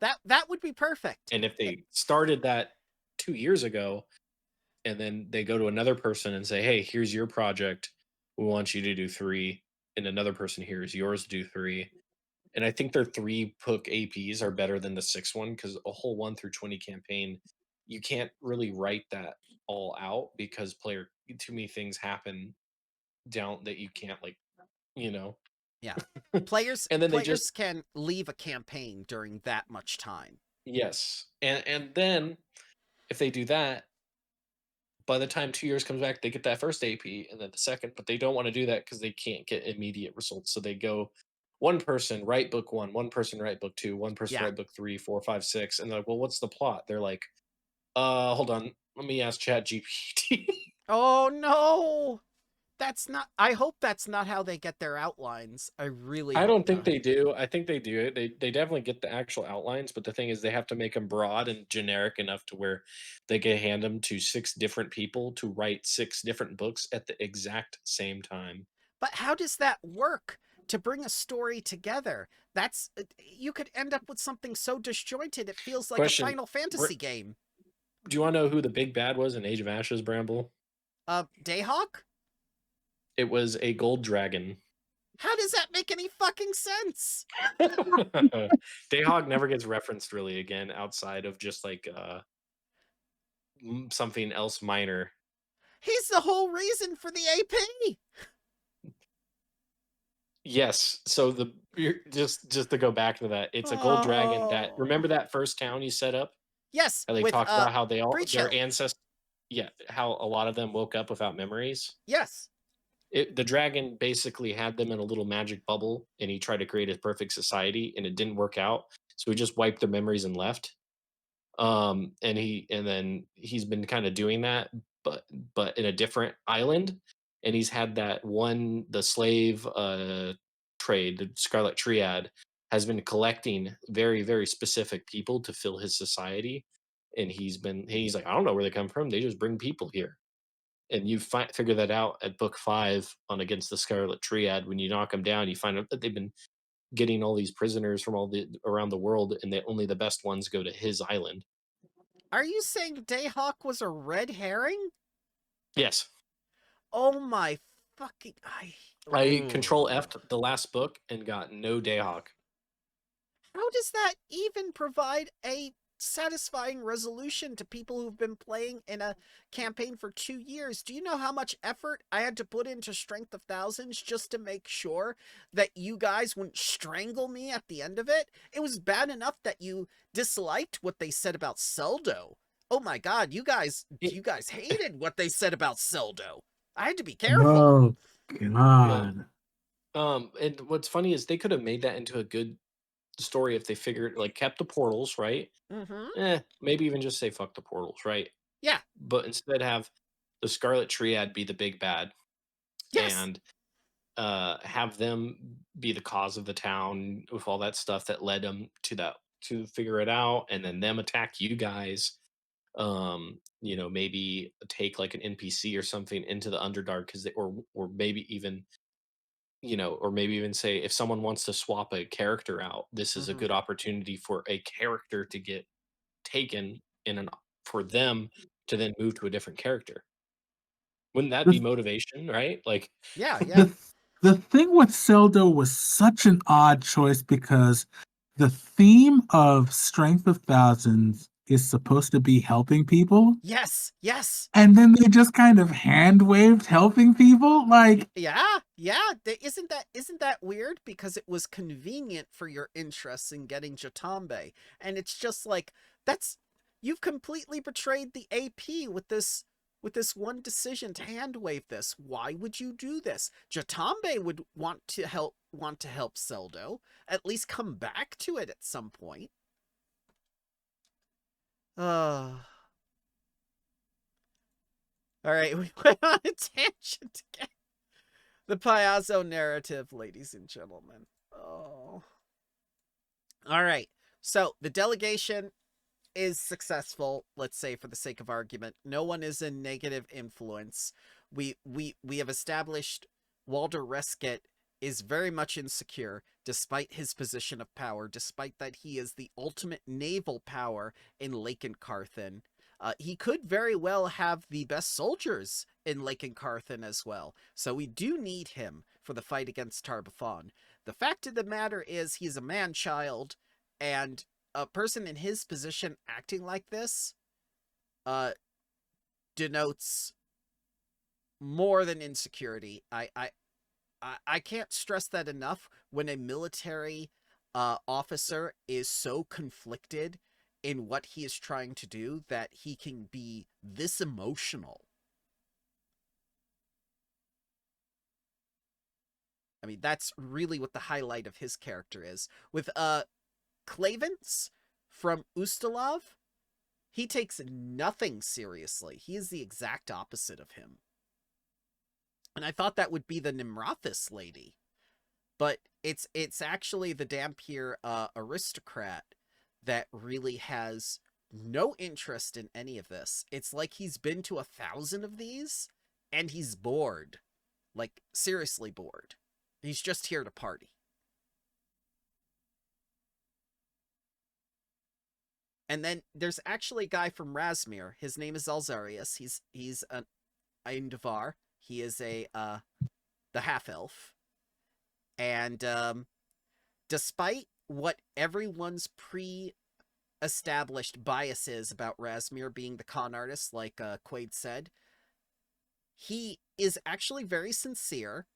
That would be perfect. And if they started that 2 years ago, and then they go to another person and say, hey, here's your project, we want you to do 3, and another person, here's yours to do 3. And I think their 3 book APs are better than the 6 one, because a whole 1 through 20 campaign, you can't really write that all out because too many things happen down that you can't Yeah. Players and then players can leave a campaign during that much time. yes, and then if they do that, by the time 2 years comes back, they get that first AP and then the second, but they don't want to do that because they can't get immediate results. So they go, one person write book 1, one person write book 2, one person Yeah. write book 3, 4, 5, 6, and they're like, well, what's the plot? They're like, hold on, let me ask Chat GPT. Oh no. I hope that's not how they get their outlines. I really I hope don't think not. they do. I think they do it. They definitely get the actual outlines, but the thing is, they have to make them broad and generic enough to where they can hand them to 6 different people to write 6 different books at the exact same time. But how does that work to bring a story together? That's you could end up with something so disjointed it feels like Question, a Final Fantasy game. do you want to know who the big bad was in Age of Ashes, Bramble? Dayhawk? It was a gold dragon. How does that make any fucking sense? Dayhawk never gets referenced really again outside of just like something else minor. He's the whole reason for the AP. Yes. So just to go back to that, it's a gold dragon that, remember that first town you set up? Yes, How they with talked about how Breach their Hill. ancestors, yeah, how a lot of them woke up without memories. Yes. The dragon basically had them in a little magic bubble, and he tried to create a perfect society, and it didn't work out. So he just wiped their memories and left. And then he's been kind of doing that, but in a different island. And he's had the slave trade, the Scarlet Triad, has been collecting very, very specific people to fill his society. And he's like, I don't know where they come from. They just bring people here. And you figure that out at book 5 on Against the Scarlet Triad. When you knock them down, you find out that they've been getting all these prisoners from around the world, and that only the best ones go to his island. Are you saying Dayhawk was a red herring? Yes. Oh my fucking... I control F'd the last book and got no Dayhawk. How does that even provide a satisfying resolution to people who've been playing in a campaign for 2 years? Do you know how much effort I had to put into Strength of Thousands just to make sure that you guys wouldn't strangle me at the end of it? It was bad enough that you disliked what they said about Seldo. Oh my god, you guys hated what they said about Seldo. I had to be careful. Oh god. And what's funny is they could have made that into a good story if they kept the portals, right? Maybe even just say fuck the portals, right? Yeah. But instead have the Scarlet Triad be the big bad. Yes. And have them be the cause of the town with all that stuff that led them to figure it out, and then them attack you guys. Maybe take like an NPC or something into the Underdark, because or maybe even say, if someone wants to swap a character out, this is a good opportunity for a character to get taken for them to then move to a different character. Wouldn't that be motivation, right? Like, yeah. The thing with Seldo was such an odd choice, because the theme of Strength of Thousands is supposed to be helping people. Yes. And then they just kind of hand waved helping people. Like, yeah. Isn't that weird? Because it was convenient for your interests in getting Jatambe, and it's just like, you've completely betrayed the AP with this one decision to hand wave this. Why would you do this? Jatambe would want to help Seldo, at least come back to it at some point. All right, we went on a tangent again. The Piazzo narrative, ladies and gentlemen. Oh. All right. So the delegation is successful, let's say, for the sake of argument. No one is in negative influence. We have established Walder Reskett is very much insecure, despite his position of power, despite that he is the ultimate naval power in Lake and Carthen. He could very well have the best soldiers in Lake and Carthen as well. So we do need him for the fight against Baphon. The fact of the matter is, he's a man-child, and a person in his position acting like this denotes more than insecurity. I can't stress that enough. When a military officer is so conflicted in what he is trying to do that he can be this emotional. I mean, that's really what the highlight of his character is. With Clavence from Ustalav, he takes nothing seriously. He is the exact opposite of him. And I thought that would be the Nimrathas lady. But it's actually the Dampier aristocrat that really has no interest in any of this. It's like he's been to 1,000 of these, and he's bored. Like, seriously bored. He's just here to party. And then there's actually a guy from Razmir. His name is Alzarius. He's an Aindavar. He is a the half-elf. And despite what everyone's pre-established bias is about Razmir being the con artist, like Quaid said, he is actually very sincere,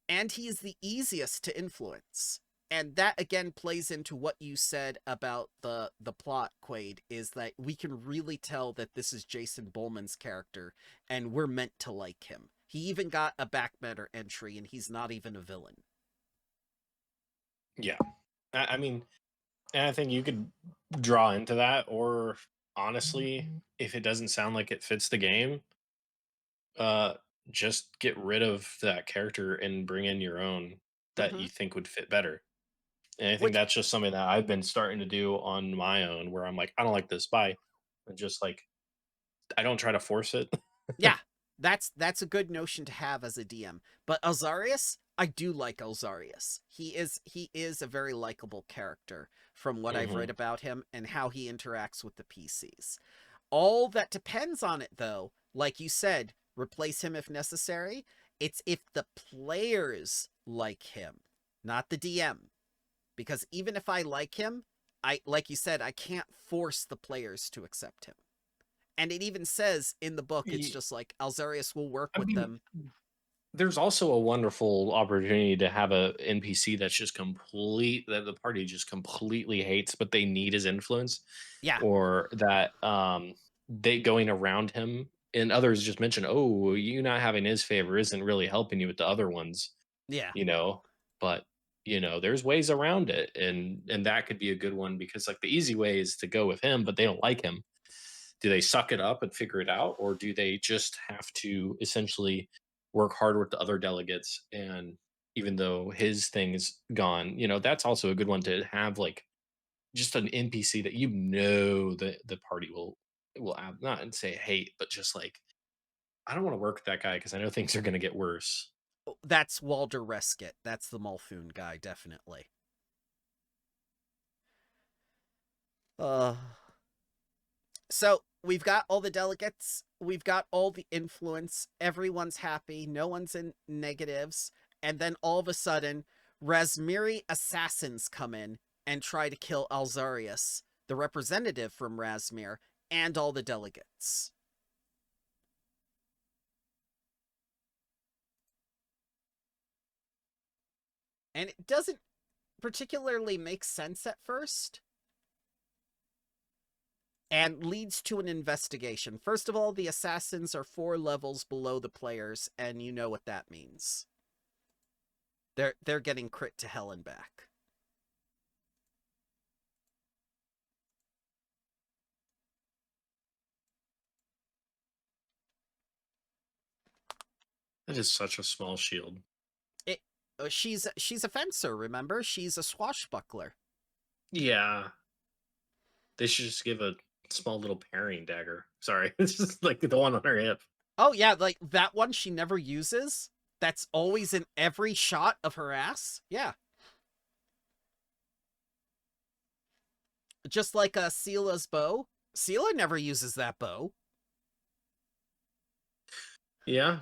and he is the easiest to influence. And that, again, plays into what you said about the plot, Quaid, is that we can really tell that this is Jason Bowman's character, and we're meant to like him. He even got a back matter entry, and he's not even a villain. Yeah. I mean, and I think you could draw into that, or honestly, if it doesn't sound like it fits the game, uh, just get rid of that character and bring in your own that Mm-hmm. you think would fit better. And I think Which, that's just something that I've been starting to do on my own, where I'm like, I don't like this, bye. And just like, I don't try to force it. yeah, that's a good notion to have as a DM. But Alzarius, I do like Alzarius. He is a very likable character from what I've read about him and how he interacts with the PCs. All that depends on it, though, like you said, replace him if necessary. It's if the players like him, not the DM. Because even if I like him, like you said, I can't force the players to accept him. And it even says in the book, it's just like Alzarius will work with them. There's also a wonderful opportunity to have a NPC that's just that the party just completely hates, but they need his influence. Yeah. Or that they going around him, and others just mention, oh, you not having his favor isn't really helping you with the other ones, Yeah. but there's ways around it, and that could be a good one, because like the easy way is to go with him, but they don't like him. Do they suck it up and figure it out, or do they just have to essentially work harder with the other delegates? And even though his thing is gone, that's also a good one to have, like just an NPC that the party will have, not and say hate, but just like, I don't want to work with that guy because I know things are going to get worse. That's Walder Reskett. That's the Molthune guy, definitely. So we've got all the delegates, we've got all the influence, everyone's happy, no one's in negatives, and then all of a sudden, Razmiri assassins come in and try to kill Alzarius, the representative from Razmir, and all the delegates. And it doesn't particularly make sense at first, and leads to an investigation. First of all, the assassins are 4 levels below the players, and you know what that means. They're getting crit to hell and back. That is such a small shield. She's a fencer, remember? She's a swashbuckler. Yeah. They should just give a small little parrying dagger. Sorry. It's just like the one on her hip. Oh yeah, like that one she never uses. That's always in every shot of her ass. Yeah. Just like Sela's bow. Sela never uses that bow. Yeah.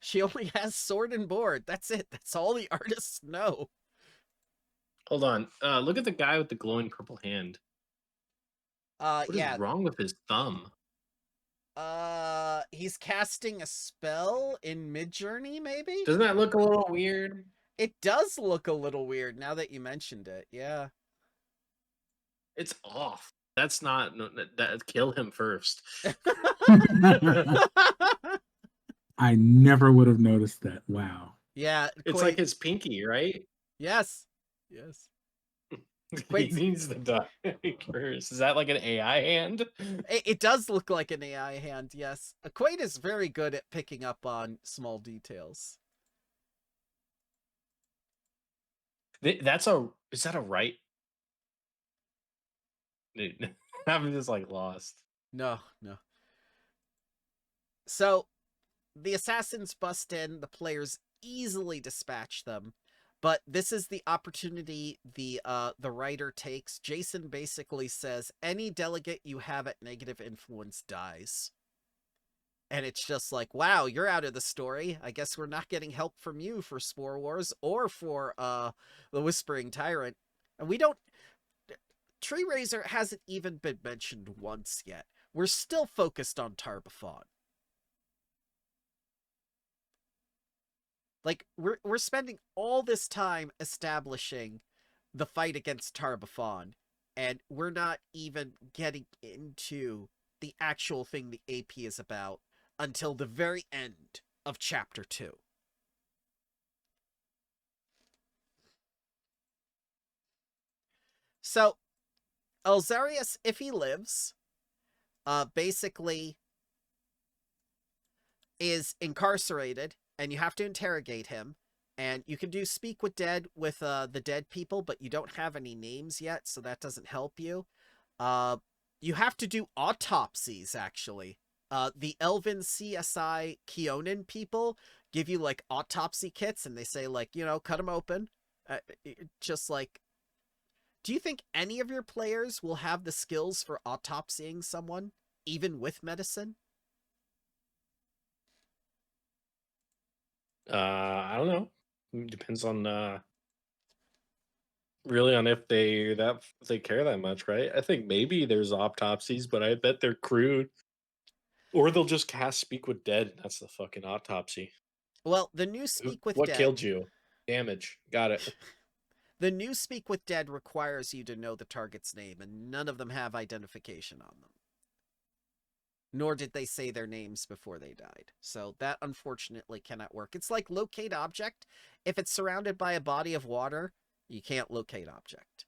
She only has sword and board. That's it. That's all the artists know. Hold on. Look at the guy with the glowing purple hand. What is wrong with his thumb? He's casting a spell in Midjourney, maybe? Doesn't that look a little weird? It does look a little weird now that you mentioned it, yeah. It's off. That's not that. Kill him first. I never would have noticed that. Wow. Yeah. It's like his pinky, right? Yes. Yes. He needs the die first. Is that like an AI hand? It does look like an AI hand, yes. Quaid is very good at picking up on small details. Is that a right? I'm just like lost. No. So, the assassins bust in, the players easily dispatch them, but this is the opportunity the writer takes. Jason basically says, any delegate you have at negative influence dies. And it's just like, wow, you're out of the story. I guess we're not getting help from you for Spore Wars or for the Whispering Tyrant. And we don't... Tree Razor hasn't even been mentioned once yet. We're still focused on Baphon. Like, we're spending all this time establishing the fight against Baphon, and we're not even getting into the actual thing the AP is about until the very end of Chapter 2. So, Alzarius, if he lives, basically is incarcerated, and you have to interrogate him. And you can do Speak with Dead with the dead people, but you don't have any names yet, so that doesn't help you. You have to do autopsies, actually. The Elven CSI Keonan people give you, like, autopsy kits, and they say, like, you know, cut them open. Just, like... Do you think any of your players will have the skills for autopsying someone, even with medicine? I don't know. Depends on really on if they care that much, right? I think maybe there's autopsies, but I bet they're crude. Or they'll just cast Speak with Dead, and that's the fucking autopsy. Well, the new Speak with What Dead... killed you? Damage. Got it. The new Speak with Dead requires you to know the target's name, and none of them have identification on them. Nor did they say their names before they died. So that unfortunately cannot work. It's like locate object. If it's surrounded by a body of water, you can't locate object.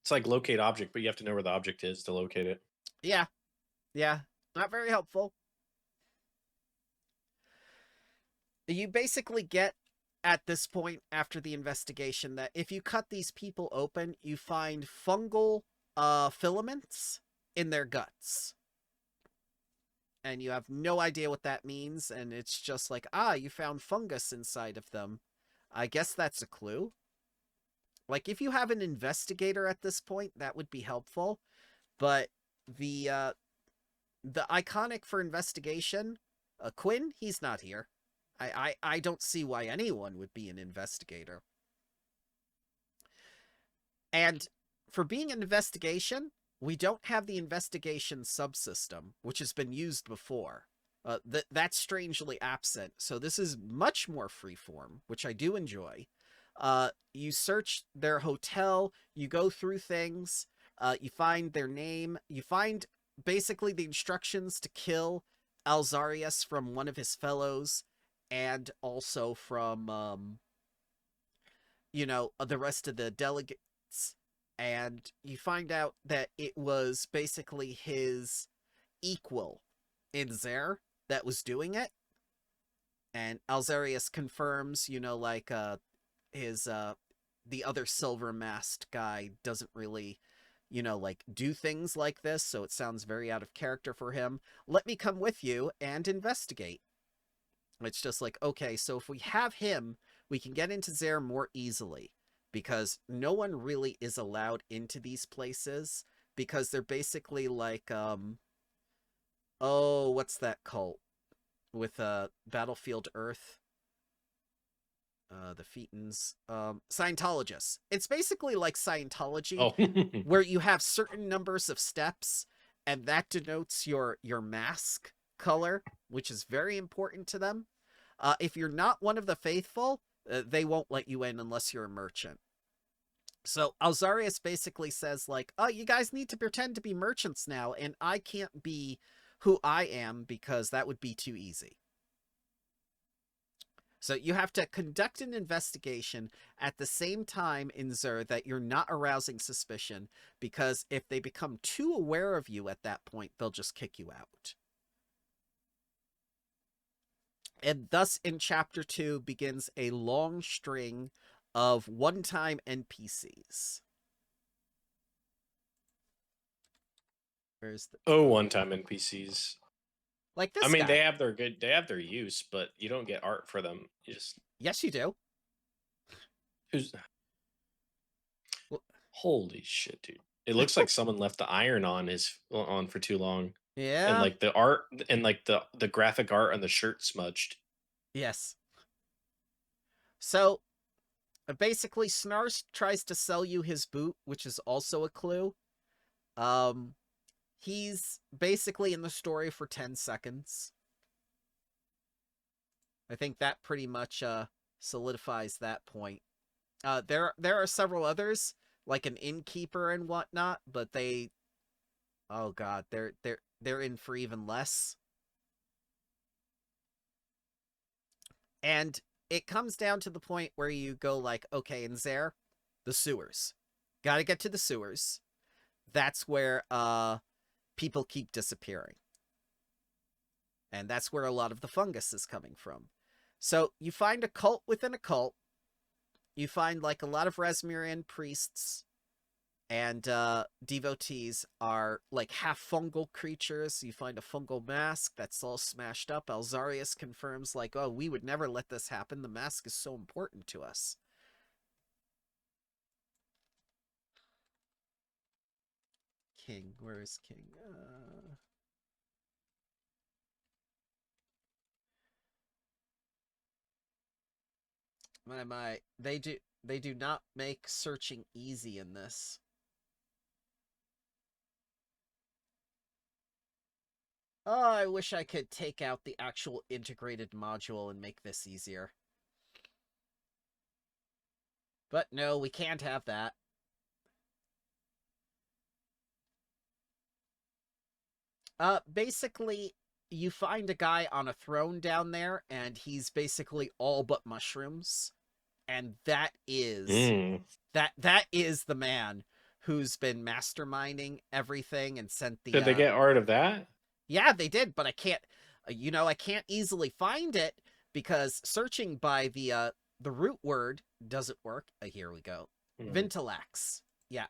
It's like locate object, but you have to know where the object is to locate it. Yeah. Yeah. Not very helpful. You basically get, at this point, after the investigation, that if you cut these people open, you find fungal filaments in their guts. And you have no idea what that means, and it's just like, you found fungus inside of them. I guess that's a clue. Like, if you have an investigator at this point, that would be helpful. But the iconic for investigation, Quinn, he's not here. I don't see why anyone would be an investigator. And for being an investigation, we don't have the investigation subsystem, which has been used before. That's strangely absent, so this is much more freeform, which I do enjoy. You search their hotel, you go through things, you find their name, you find basically the instructions to kill Alzarius from one of his fellows, and also from, the rest of the delegates. And you find out that it was basically his equal in Zer that was doing it. And Alzarius confirms, his, the other silver masked guy doesn't really, do things like this, so it sounds very out of character for him. Let me come with you and investigate. It's just like, okay, so if we have him, we can get into Zer more easily, because no one really is allowed into these places, because they're basically like, what's that cult with Battlefield Earth? The Phaetons, Scientologists. It's basically like Scientology, where you have certain numbers of steps, and that denotes your mask color, which is very important to them. If you're not one of the faithful, they won't let you in unless you're a merchant. So Alzarius basically says, like, you guys need to pretend to be merchants now, and I can't be who I am because that would be too easy. So you have to conduct an investigation at the same time in Zer that you're not arousing suspicion, because if they become too aware of you at that point, they'll just kick you out. And thus, in Chapter 2 begins a long string of one-time NPCs. Where's the... one-time NPCs. Like this I mean, guy. they have their use, but you don't get art for them. You just... Yes, you do. Holy shit, dude! It looks like someone left the iron on for too long. And Yeah. like the art and like the graphic art on the shirt smudged. Yes. So basically, Snarf tries to sell you his boot, which is also a clue. Um, he's basically in the story for 10 seconds. I think that pretty much solidifies that point. There are several others, like an innkeeper and whatnot, but they, oh god, they're in for even less. And it comes down to the point where you go like, okay, in Zaire, the sewers. Gotta get to the sewers. That's where people keep disappearing. And that's where a lot of the fungus is coming from. So you find a cult within a cult. You find like a lot of Razmirian priests and devotees are like half fungal creatures. You find a fungal mask that's all smashed up. Alzarius confirms like, oh, we would never let this happen. The mask is so important to us. King, where is King? My, they do not make searching easy in this. Oh, I wish I could take out the actual integrated module and make this easier. But no, we can't have that. Basically, you find a guy on a throne down there, and he's basically all but mushrooms. And that is that is the man who's been masterminding everything and sent the Did they get art of that? Yeah, they did, but I can't I can't easily find it because searching by the root word doesn't work. Here we go. Vintilax. Yeah,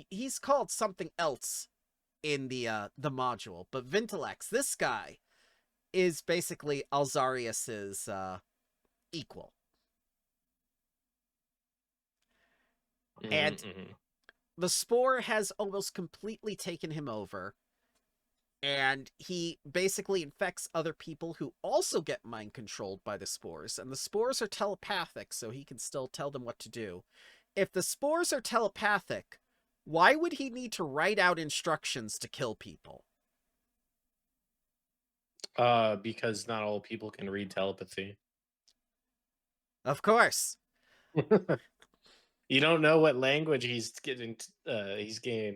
he's called something else in the module, but Vintilax, this guy is basically Alzarius's equal. And the Spore has almost completely taken him over. And he basically infects other people who also get mind controlled by the spores. And the spores are telepathic, so he can still tell them what to do. If the spores are telepathic, why would he need to write out instructions to kill people? Because not all people can read telepathy. Of course. You don't know what language he's getting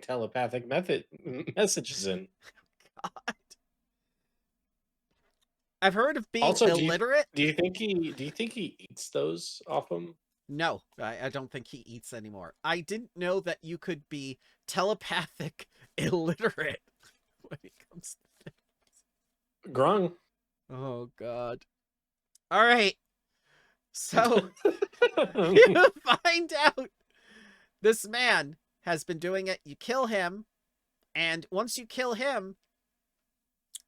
telepathic messages in. God. I've heard of being also, illiterate. Do you think he eats those off him? No, I don't think he eats anymore. I didn't know that you could be telepathic illiterate when it comes to things. Grung. Oh, God. All right. So, you find out this man has been doing it. You kill him. And once you kill him,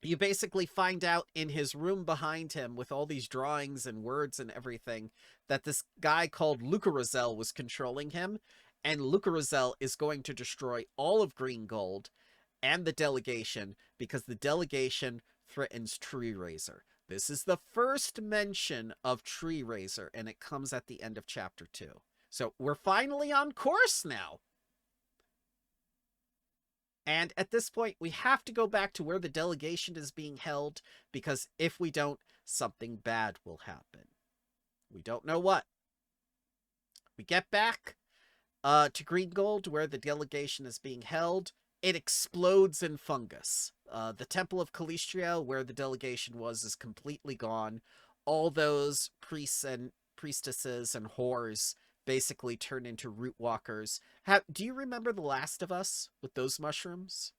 you basically find out in his room behind him with all these drawings and words and everything that this guy called Lukarazyll was controlling him. And Lukarazyll is going to destroy all of Greengold and the delegation because the delegation threatens Tree Razor. This is the first mention of Tree Razor, and it comes at the end of Chapter 2. So we're finally on course now. And at this point, we have to go back to where the delegation is being held, because if we don't, something bad will happen. We don't know what. We get back to Greengold, where the delegation is being held. It explodes in fungus. The Temple of Calistria, where the delegation was, is completely gone. All those priests and priestesses and whores basically turn into root walkers. Do you remember The Last of Us with those mushrooms?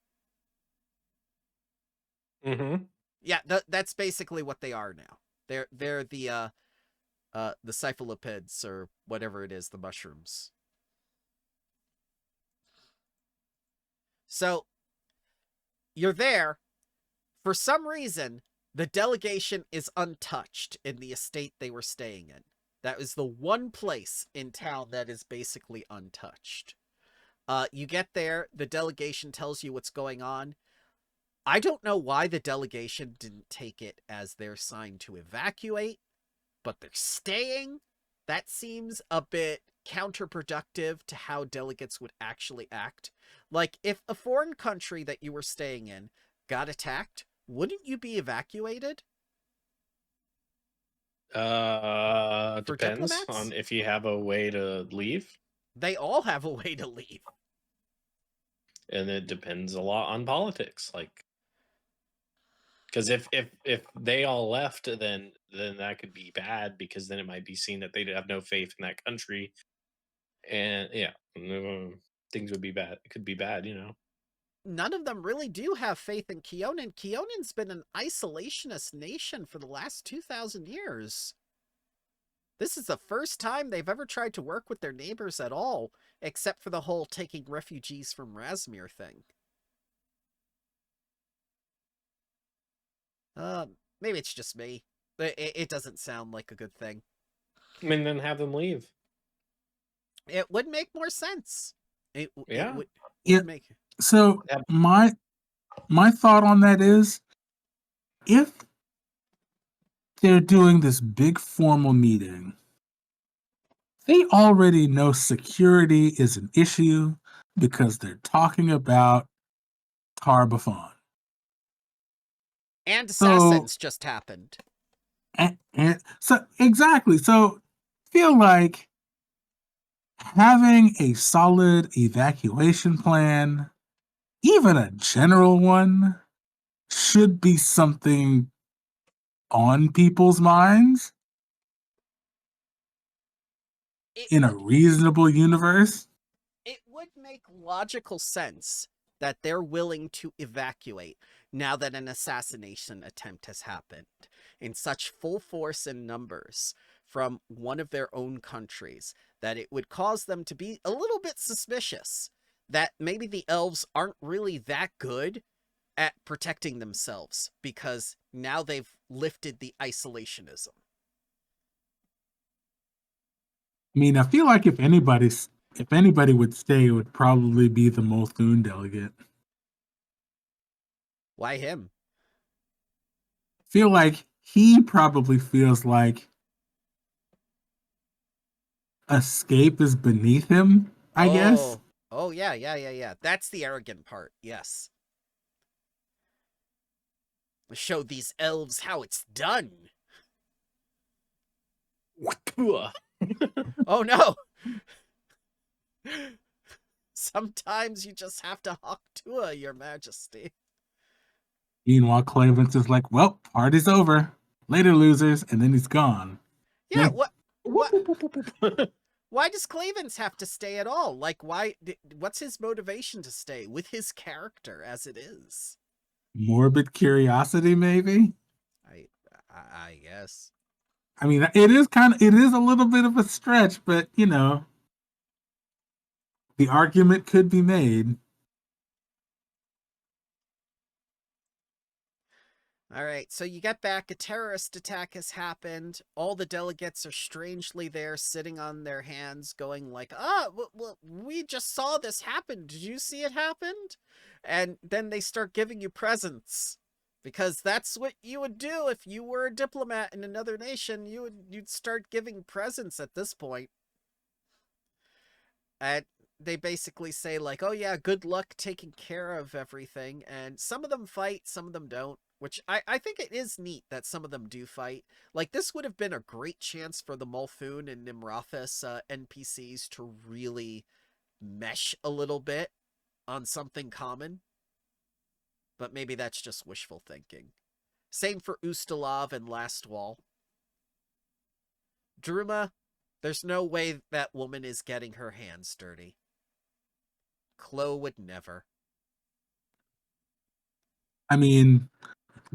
Yeah, that's basically what they are now. They're the cephalopods or whatever it is, the mushrooms. So you're there. For some reason, the delegation is untouched in the estate they were staying in. That is the one place in town that is basically untouched. You get there, the delegation tells you what's going on. I don't know why the delegation didn't take it as their sign to evacuate, but they're staying. That seems a bit counterproductive to how delegates would actually act. Like, if a foreign country that you were staying in got attacked, wouldn't you be evacuated? For Depends diplomats? on if you have a way to leave, They all have a way to leave. and it depends a lot on politics. Like, because if they all left, then that could be bad, because then it might be seen that they have no faith in that country, and yeah, things would be bad. It could be bad, you know. None of them really do have faith in Keonan. Keonan's been an isolationist nation for the last 2,000 years. This is the first time they've ever tried to work with their neighbors at all, except for the whole taking refugees from Razmir thing. Maybe it's just me. It doesn't sound like a good thing. I mean, then have them leave. It would make more sense. It Yeah. would make... So Yep. my thought on that is, if they're doing this big formal meeting, they already know security is an issue because they're talking about Baphon. And So, assassins just happened. and so exactly. So feel like having a solid evacuation plan, even a general one, should be something on people's minds in a reasonable universe. It would make logical sense that they're willing to evacuate now that an assassination attempt has happened in such full force and numbers from one of their own countries, that it would cause them to be a little bit suspicious that maybe the elves aren't really that good at protecting themselves, because now they've lifted the isolationism. I mean, I feel like if anybody would stay, it would probably be the Molthune Delegate. Why him? Feel like he probably feels like escape is beneath him, I guess. Oh, yeah. That's the arrogant part, yes. Show these elves how it's done. Oh no! Sometimes you just have to hawk Tua, your majesty. Meanwhile, Clavens is like, well, party's over. Later, losers. And then he's gone. Yeah, Like, why does Clavens have to stay at all? Like, what's his motivation to stay with his character as it is? morbid curiosity, maybe? I guess. I mean, it is a little bit of a stretch, but, you know, the argument could be made. All right, so you get back, a terrorist attack has happened. All the delegates are strangely there, sitting on their hands, going like, we just saw this happen. Did you see it happened? And then they start giving you presents, because that's what you would do if you were a diplomat in another nation. You'd start giving presents at this point. And they basically say like, oh yeah, good luck taking care of everything. And some of them fight, some of them don't. Which I think it is neat that some of them do fight. Like, this would have been a great chance for the Molthune and Nimrathas NPCs to really mesh a little bit on something common. But maybe that's just wishful thinking. Same for Ustalav and Last Wall. Druma, there's no way that woman is getting her hands dirty. Chloe would never. I mean,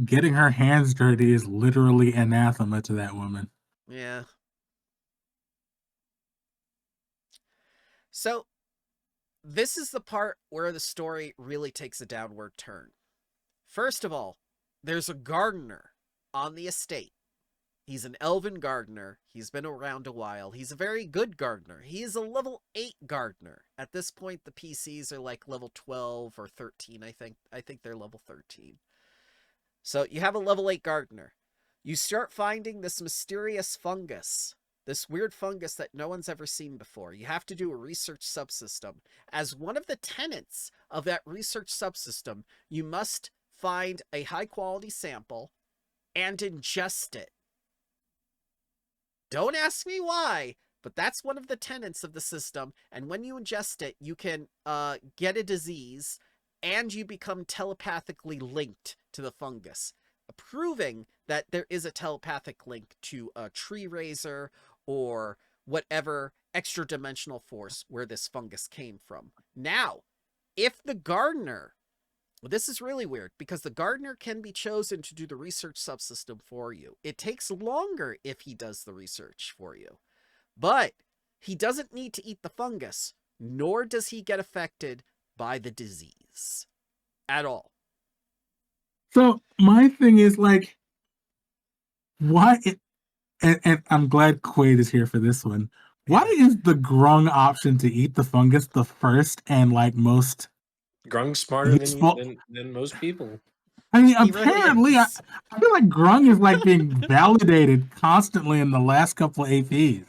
getting her hands dirty is literally anathema to that woman. Yeah. So, this is the part where the story really takes a downward turn. First of all, there's a gardener on the estate He's an elven gardener. He's been around a while. He's a very good gardener. He is a level 8 gardener. At this point, the PCs are like level 12 or 13, I think. I think they're level 13. So you have a level 8 gardener. You start finding this mysterious fungus. This weird fungus that no one's ever seen before. You have to do a research subsystem. As one of the tenets of that research subsystem, you must find a high-quality sample and ingest it. Don't ask me why, but that's one of the tenets of the system. And when you ingest it, you can get a disease, and you become telepathically linked to the fungus, proving that there is a telepathic link to a tree raiser or whatever extra-dimensional force where this fungus came from. Now, if the gardener... Well, this is really weird, because the gardener can be chosen to do the research subsystem for you. It takes longer if he does the research for you. But he doesn't need to eat the fungus, nor does he get affected by the disease. At all. So my thing is like, why... And I'm glad Quaid is here for this one. Why is the grung option to eat the fungus the first and like most... Grung's smarter than most people. I mean, He apparently, really I is. feel like grung is like being validated constantly in the last couple of APs.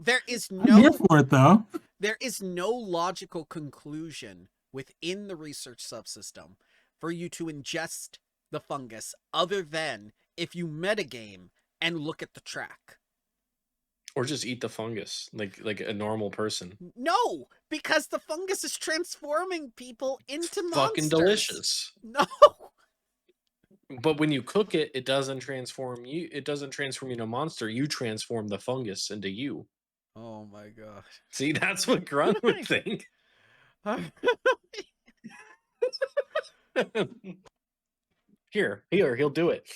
There is I'm here for it, though. There is no logical conclusion within the research subsystem for you to ingest the fungus other than if you metagame and look at the track. Or just eat the fungus, like a normal person. No, because the fungus is transforming people into monsters. Fucking delicious. No. But when you cook it, it doesn't transform you. It doesn't transform you into a monster. You transform the fungus into you. Oh my god. See, that's what Grunt would think. Here, he'll do it.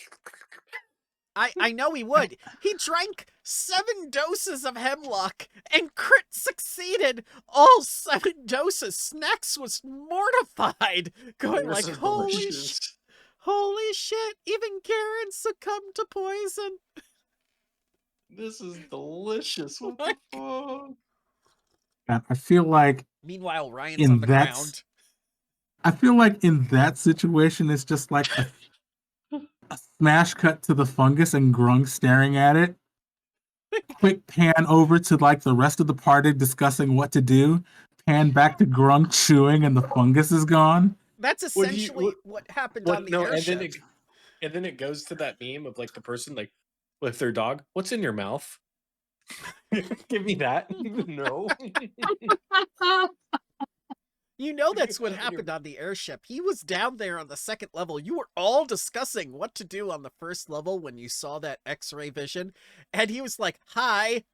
I know he would. He drank 7 doses of hemlock and crit succeeded all 7 doses. Snacks was mortified, going like, holy shit, even Karen succumbed to poison. This is delicious. What the fuck? I feel like meanwhile, Ryan's on the ground. I feel like in that situation, it's just like a smash cut to the fungus and Grung staring at it. Quick pan over to like the rest of the party discussing what to do. Pan back to Grung chewing and the fungus is gone. That's essentially what happened on the airship. And then it goes to that meme of like the person like with their dog. What's in your mouth? Give me that. No. You know that's what happened on the airship. He was down there on the 2nd level. You were all discussing what to do on the 1st level when you saw that X-ray vision. And he was like, hi,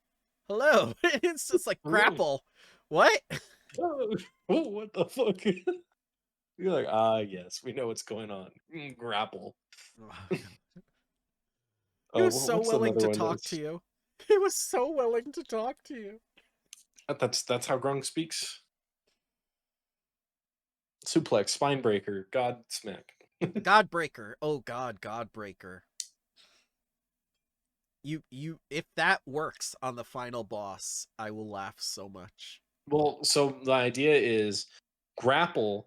hello. It's just like, grapple. What? Oh, what the fuck? You're like, yes, we know what's going on. Grapple. He was so willing to talk to you. He was so willing to talk to you. That's how Grung speaks. Suplex, Spinebreaker, God Smack. Godbreaker. Oh god, Godbreaker. You if that works on the final boss, I will laugh so much. Well, so the idea is grapple,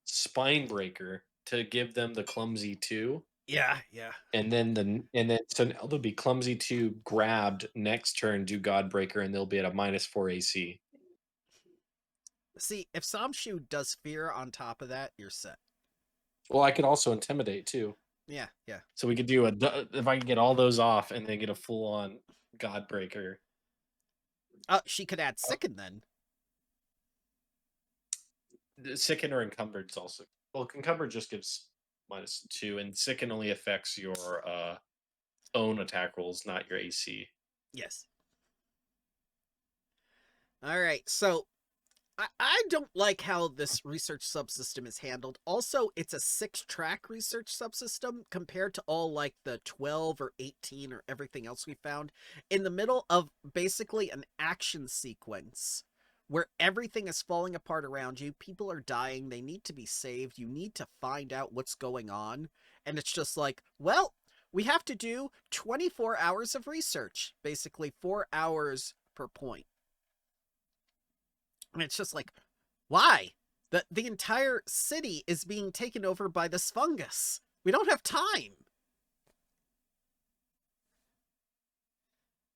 Spinebreaker to give them the clumsy 2. Yeah. And then so they'll be clumsy 2 grabbed next turn, do Godbreaker, and they'll be at a -4 AC. See, if Samshu does fear on top of that, you're set. Well, I could also intimidate too. Yeah. So we could do if I can get all those off and then get a full-on Godbreaker. She could add Sicken then. The Sicken or Encumbered's also. Well, Encumbered just gives -2, and Sicken only affects your own attack rolls, not your AC. Yes. All right, so I don't like how this research subsystem is handled. Also, it's a 6-track research subsystem compared to all like the 12 or 18 or everything else we found in the middle of basically an action sequence where everything is falling apart around you. People are dying. They need to be saved. You need to find out what's going on. And it's just like, well, we have to do 24 hours of research, basically 4 hours per point. And it's just like, why? The entire city is being taken over by this fungus. We don't have time.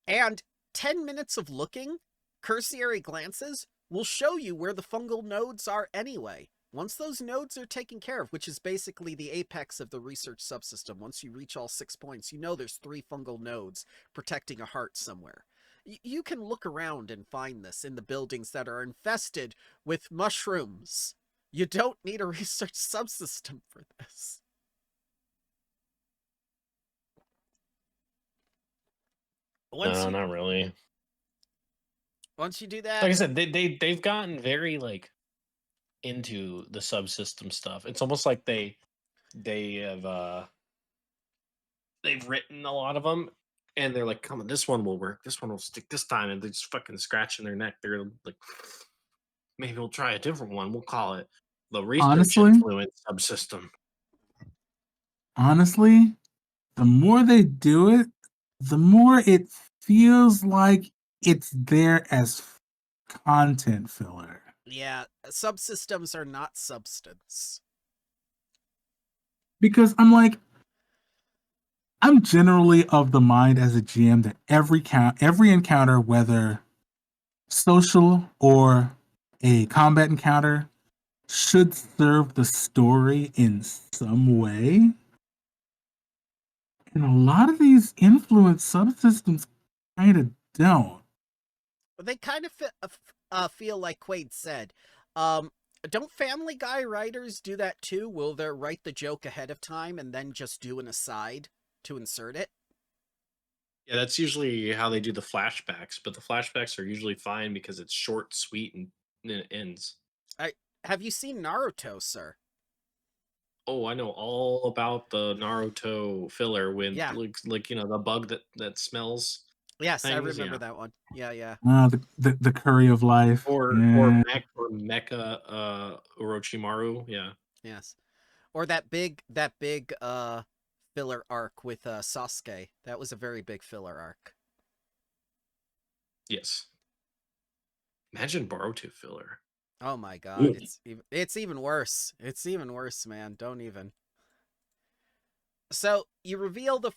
And 10 minutes of looking, cursory glances, will show you where the fungal nodes are anyway. Once those nodes are taken care of, which is basically the apex of the research subsystem, once you reach all 6 points, you know there's 3 fungal nodes protecting a heart somewhere. You can look around and find this in the buildings that are infested with mushrooms. You don't need a research subsystem for this. No, not really. Once you do that, Like I said, they've gotten very like into the subsystem stuff. It's almost like they've written a lot of them, and they're like, "Come on, this one will work. This one will stick this time," and they're just fucking scratching their neck. They're like, "Maybe we'll try a different one. We'll call it the research Honestly? influence subsystem." Honestly, the more they do it, the more it feels like it's there as content filler. yeah, subsystems are not substance. Because I'm generally of the mind as a GM that every encounter, whether social or a combat encounter, should serve the story in some way. And a lot of these influence subsystems kind of don't. They kind of feel like Quaid said. Don't Family Guy writers do that too? Will they write the joke ahead of time and then just do an aside to insert it? Yeah, that's usually how they do the flashbacks, but the flashbacks are usually fine because it's short, sweet, and it ends. Have you seen Naruto, sir? Oh, I know all about the Naruto filler when Yeah. like the bug that smells Yes, I things, remember yeah. that one. Yeah. The curry of life. Or Yeah. Mecha Orochimaru, yeah. Yes. Or that big filler arc with Sasuke. That was a very big filler arc. Yes. Imagine Boruto filler. Oh my god, Ooh. it's even worse. It's even worse, man. Don't even. So, you reveal the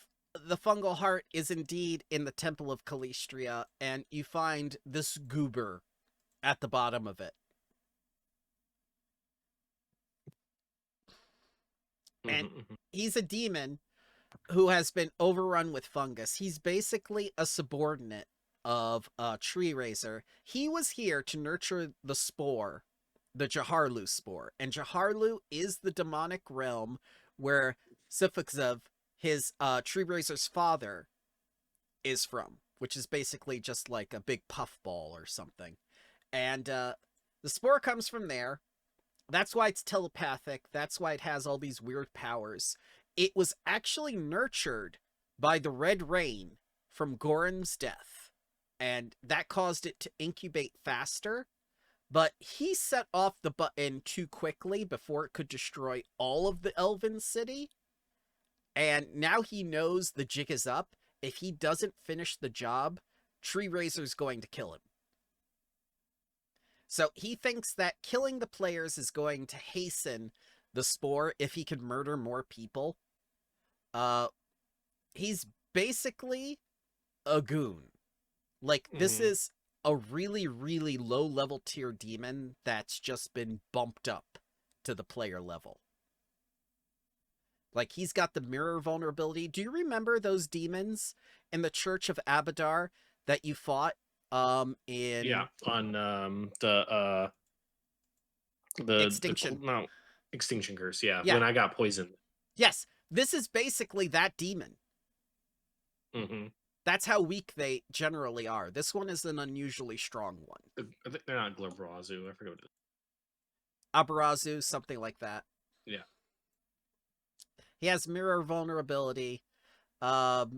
fungal heart is indeed in the Temple of Calistria, and you find this goober at the bottom of it. And he's a demon who has been overrun with fungus. He's basically a subordinate of Tree Raiser. He was here to nurture the spore, the Jaharlu spore. And Jaharlu is the demonic realm where Sifakzev, his Tree Raiser's father, is from, which is basically just like a big puffball or something. And the spore comes from there. That's why it's telepathic. That's why it has all these weird powers. It was actually nurtured by the Red Rain from Goran's death, and that caused it to incubate faster, but he set off the button too quickly before it could destroy all of the Elven city, and now he knows the jig is up. If he doesn't finish the job, Tree Raiser's going to kill him. So he thinks that killing the players is going to hasten the spore if he can murder more people. He's basically a goon. Like, this is a really, really low-level tier demon that's just been bumped up to the player level. Like, he's got the mirror vulnerability. Do you remember those demons in the Church of Abadar that you fought? On the Extinction. Extinction Curse, yeah. Yeah. When I got poisoned. Yes, this is basically that demon. That's how weak they generally are. This one is an unusually strong one. I think they're not Glabrazzu. I forget what it is. Abarazu, something like that. Yeah. He has mirror vulnerability. But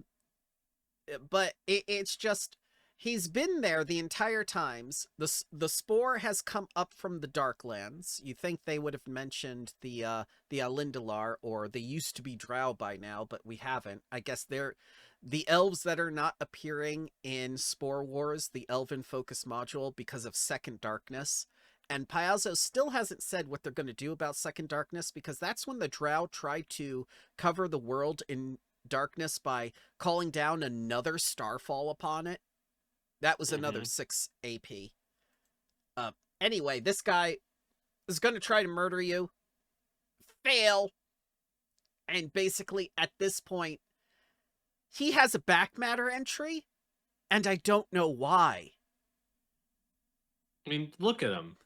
it's just He's been there the entire times. The Spore has come up from the Darklands. You think they would have mentioned the Alindalar, or they used to be Drow by now, but we haven't. I guess they're the elves that are not appearing in Spore Wars, the Elven Focus module, because of Second Darkness. And Piazzo still hasn't said what they're going to do about Second Darkness, because that's when the Drow tried to cover the world in darkness by calling down another starfall upon it. That was another 6 AP. Anyway, this guy is going to try to murder you. Fail. And basically, at this point, he has a back matter entry, and I don't know why. I mean, look at him.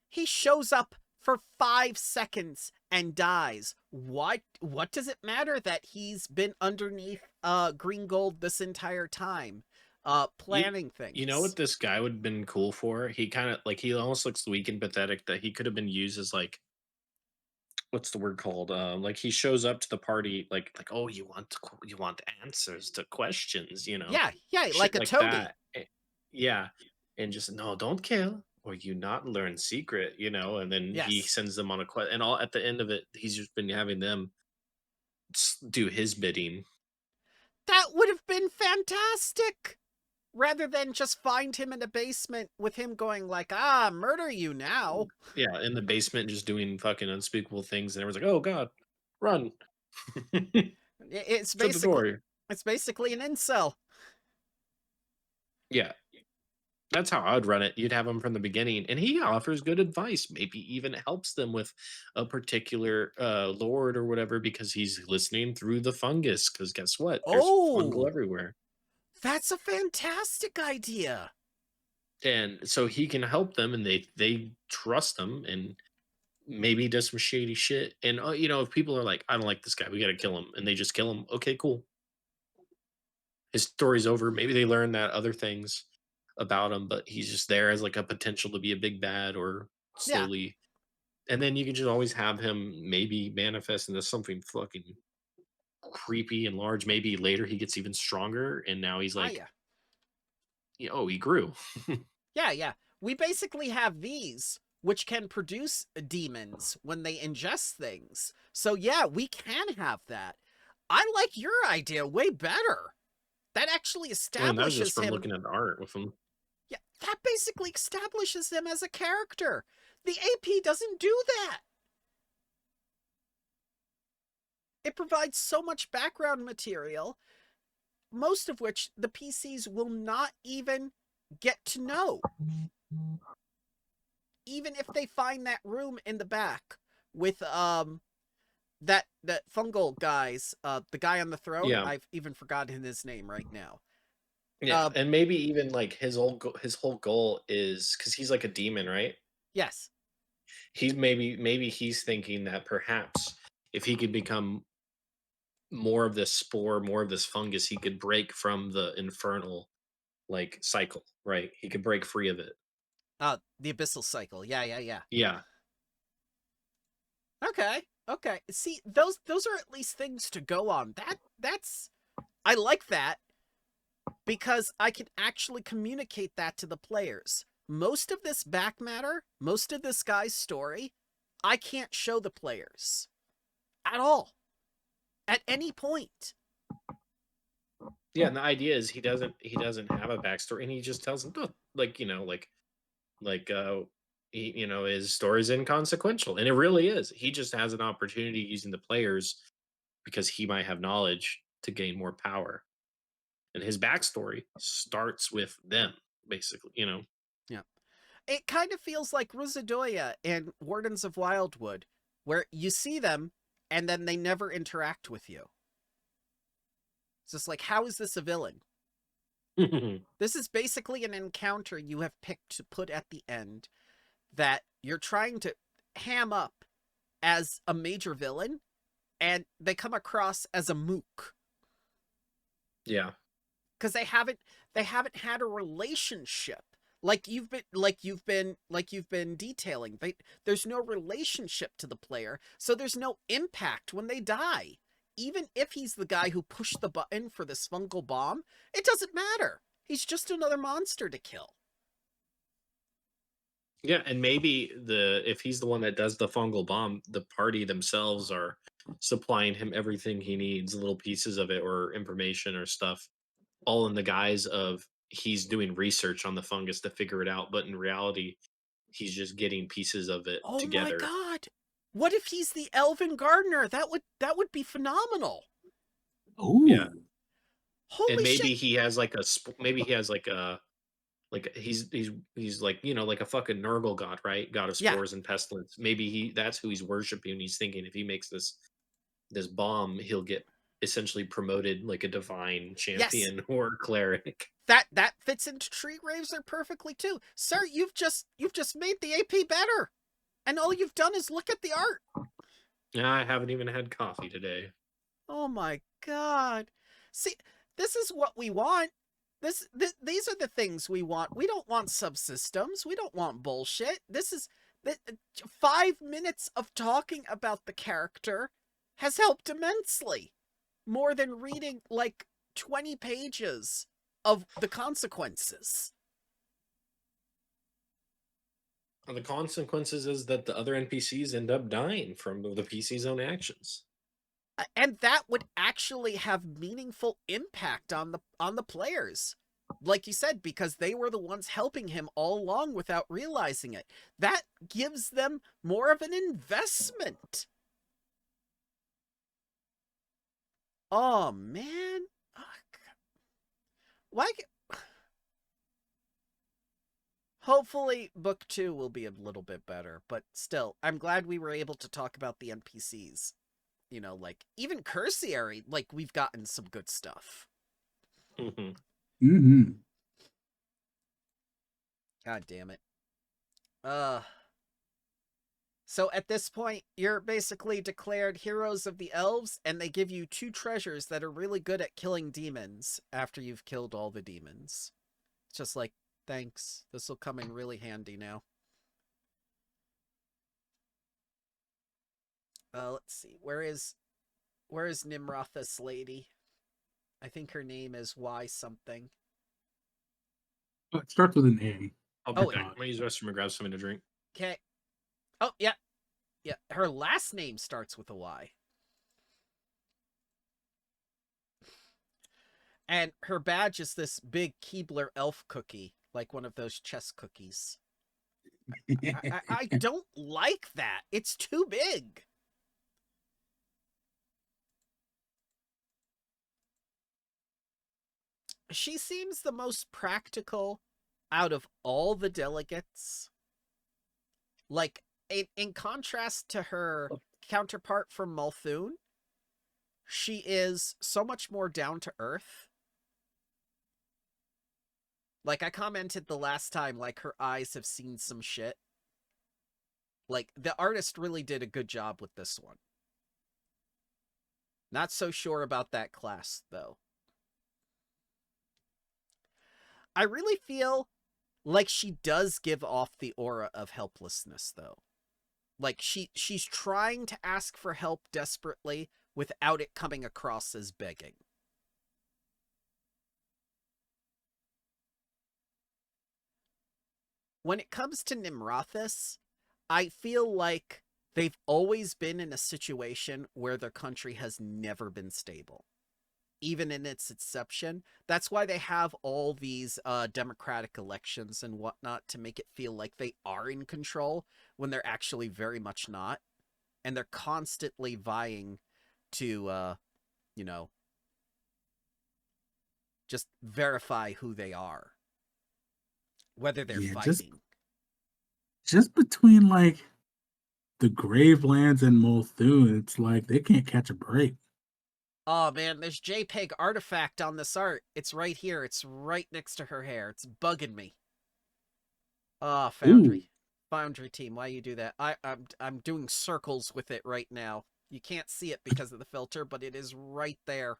He shows up for 5 seconds and dies. What does it matter that he's been underneath Greengold this entire time? Planning things. You know what this guy would have been cool for? He kind of like, he almost looks weak and pathetic, that he could have been used as like, what's the word called? Like he shows up to the party like, oh, you want answers to questions, you know? Yeah, Shit like a toady. that. Yeah, and just no, don't kill, or you not learn secret, you know? And then he Yes. sends them on a quest, and all at the end of it, he's just been having them do his bidding. That would have been fantastic! Rather than just find him in the basement with him going like, murder you now. Yeah, in the basement, just doing fucking unspeakable things, and everyone's like, "Oh God, run!" It's Shut the basically door. it's basically an incel. Yeah, that's how I'd run it. You'd have him from the beginning, and he offers good advice. Maybe even helps them with a particular lord or whatever, because he's listening through the fungus. Because guess what? There's fungal everywhere. That's a fantastic idea. And so he can help them, and they trust him, and maybe does some shady shit. And you know, if people are like, I don't like this guy, we gotta kill him, and they just kill him, okay, cool, his story's over. Maybe they learn that other things about him, but he's just there as like a potential to be a big bad, or slowly. And then you can just always have him maybe manifest into something fucking creepy and large. Maybe later he gets even stronger, and now he's like, oh, he grew. Yeah. We basically have these, which can produce demons when they ingest things. So yeah, we can have that. I like your idea way better. That actually establishes that was just from him. looking at the art with him. Yeah, that basically establishes him as a character. The AP doesn't do that. It provides so much background material, most of which the PCs will not even get to know. Even if they find that room in the back with that fungal guy's the guy on the throne. Yeah. I've even forgotten his name right now. Yeah, and maybe even like his whole goal is, because he's like a demon, right? Yes. He's maybe he's thinking that perhaps if he could become more of this spore, more of this fungus, he could break from the infernal like cycle, right? He could break free of it. The abyssal cycle. Yeah. Yeah. Okay. See, those are at least things to go on. That's I like that, because I can actually communicate that to the players. Most of this back matter, most of this guy's story, I can't show the players at all. At any point. Yeah, and the idea is he doesn't have a backstory, and he just tells them, oh, like, you know, he, you know, his story is inconsequential, and it really is. He just has an opportunity using the players because he might have knowledge to gain more power, and his backstory starts with them, basically, you know. Yeah, it kind of feels like Ruzadoya and Wardens of Wildwood, where you see them and then they never interact with you. It's just like, how is this a villain? This is basically an encounter you have picked to put at the end that you're trying to ham up as a major villain, and they come across as a mook. Yeah, because they haven't had a relationship like you've been detailing. There's no relationship to the player, so there's no impact when they die. Even if he's the guy who pushed the button for this fungal bomb, it doesn't matter. He's just another monster to kill. Yeah, and maybe if he's the one that does the fungal bomb, the party themselves are supplying him everything he needs, little pieces of it or information or stuff, all in the guise of he's doing research on the fungus to figure it out, but in reality, he's just getting pieces of it Oh my together. god! What if he's the elven gardener? That would be phenomenal. Oh, Yeah. Holy And maybe shit! he has like maybe he has like a he's like, like a fucking Nurgle god, right? God of Yeah. spores and pestilence. Maybe that's who he's worshiping. He's thinking if he makes this bomb, he'll get essentially promoted like a divine champion or cleric. That fits into Tree Razor perfectly too. Sir, you've just made the AP better. And all you've done is look at the art. I haven't even had coffee today. Oh my god. See, this is what we want. These are the things we want. We don't want subsystems. We don't want bullshit. This is 5 minutes of talking about the character has helped immensely. More than reading like 20 pages of the consequences. And the consequences is that the other NPCs end up dying from the PC's own actions. And that would actually have meaningful impact on the players. Like you said, because they were the ones helping him all along without realizing it. That gives them more of an investment. Oh, man. Why? Hopefully, book 2 will be a little bit better. But still, I'm glad we were able to talk about the NPCs. Like, even Cursiary, like, we've gotten some good stuff. Mm-hmm. Mm-hmm. God damn it. So at this point, you're basically declared heroes of the elves, and they give you 2 treasures that are really good at killing demons after you've killed all the demons. It's just like, thanks. This will come in really handy now. Let's see. Where is Nimrathas lady? I think her name is Y something. It starts with an A. I'm gonna use the restroom and grab something to drink. Okay. Oh, yeah. Yeah, her last name starts with a Y. And her badge is this big Keebler elf cookie, like one of those chess cookies. I don't like that. It's too big. She seems the most practical out of all the delegates. Like, in contrast to her counterpart from Molthune, she is so much more down to earth. Like, I commented the last time, like, her eyes have seen some shit. Like, the artist really did a good job with this one. Not so sure about that class, though. I really feel like she does give off the aura of helplessness, though. Like, she's trying to ask for help desperately without it coming across as begging. When it comes to Nimrathas, I feel like they've always been in a situation where their country has never been stable. Even in its inception. That's why they have all these democratic elections and whatnot to make it feel like they are in control when they're actually very much not. And they're constantly vying to, just verify who they are. Whether they're fighting. Just between, like, the Gravelands and Molthune, it's like they can't catch a break. Oh man, there's JPEG artifact on this art. It's right here. It's right next to her hair. It's bugging me. Ah, Foundry. Ooh. Foundry team, why you do that? I'm doing circles with it right now. You can't see it because of the filter, but it is right there.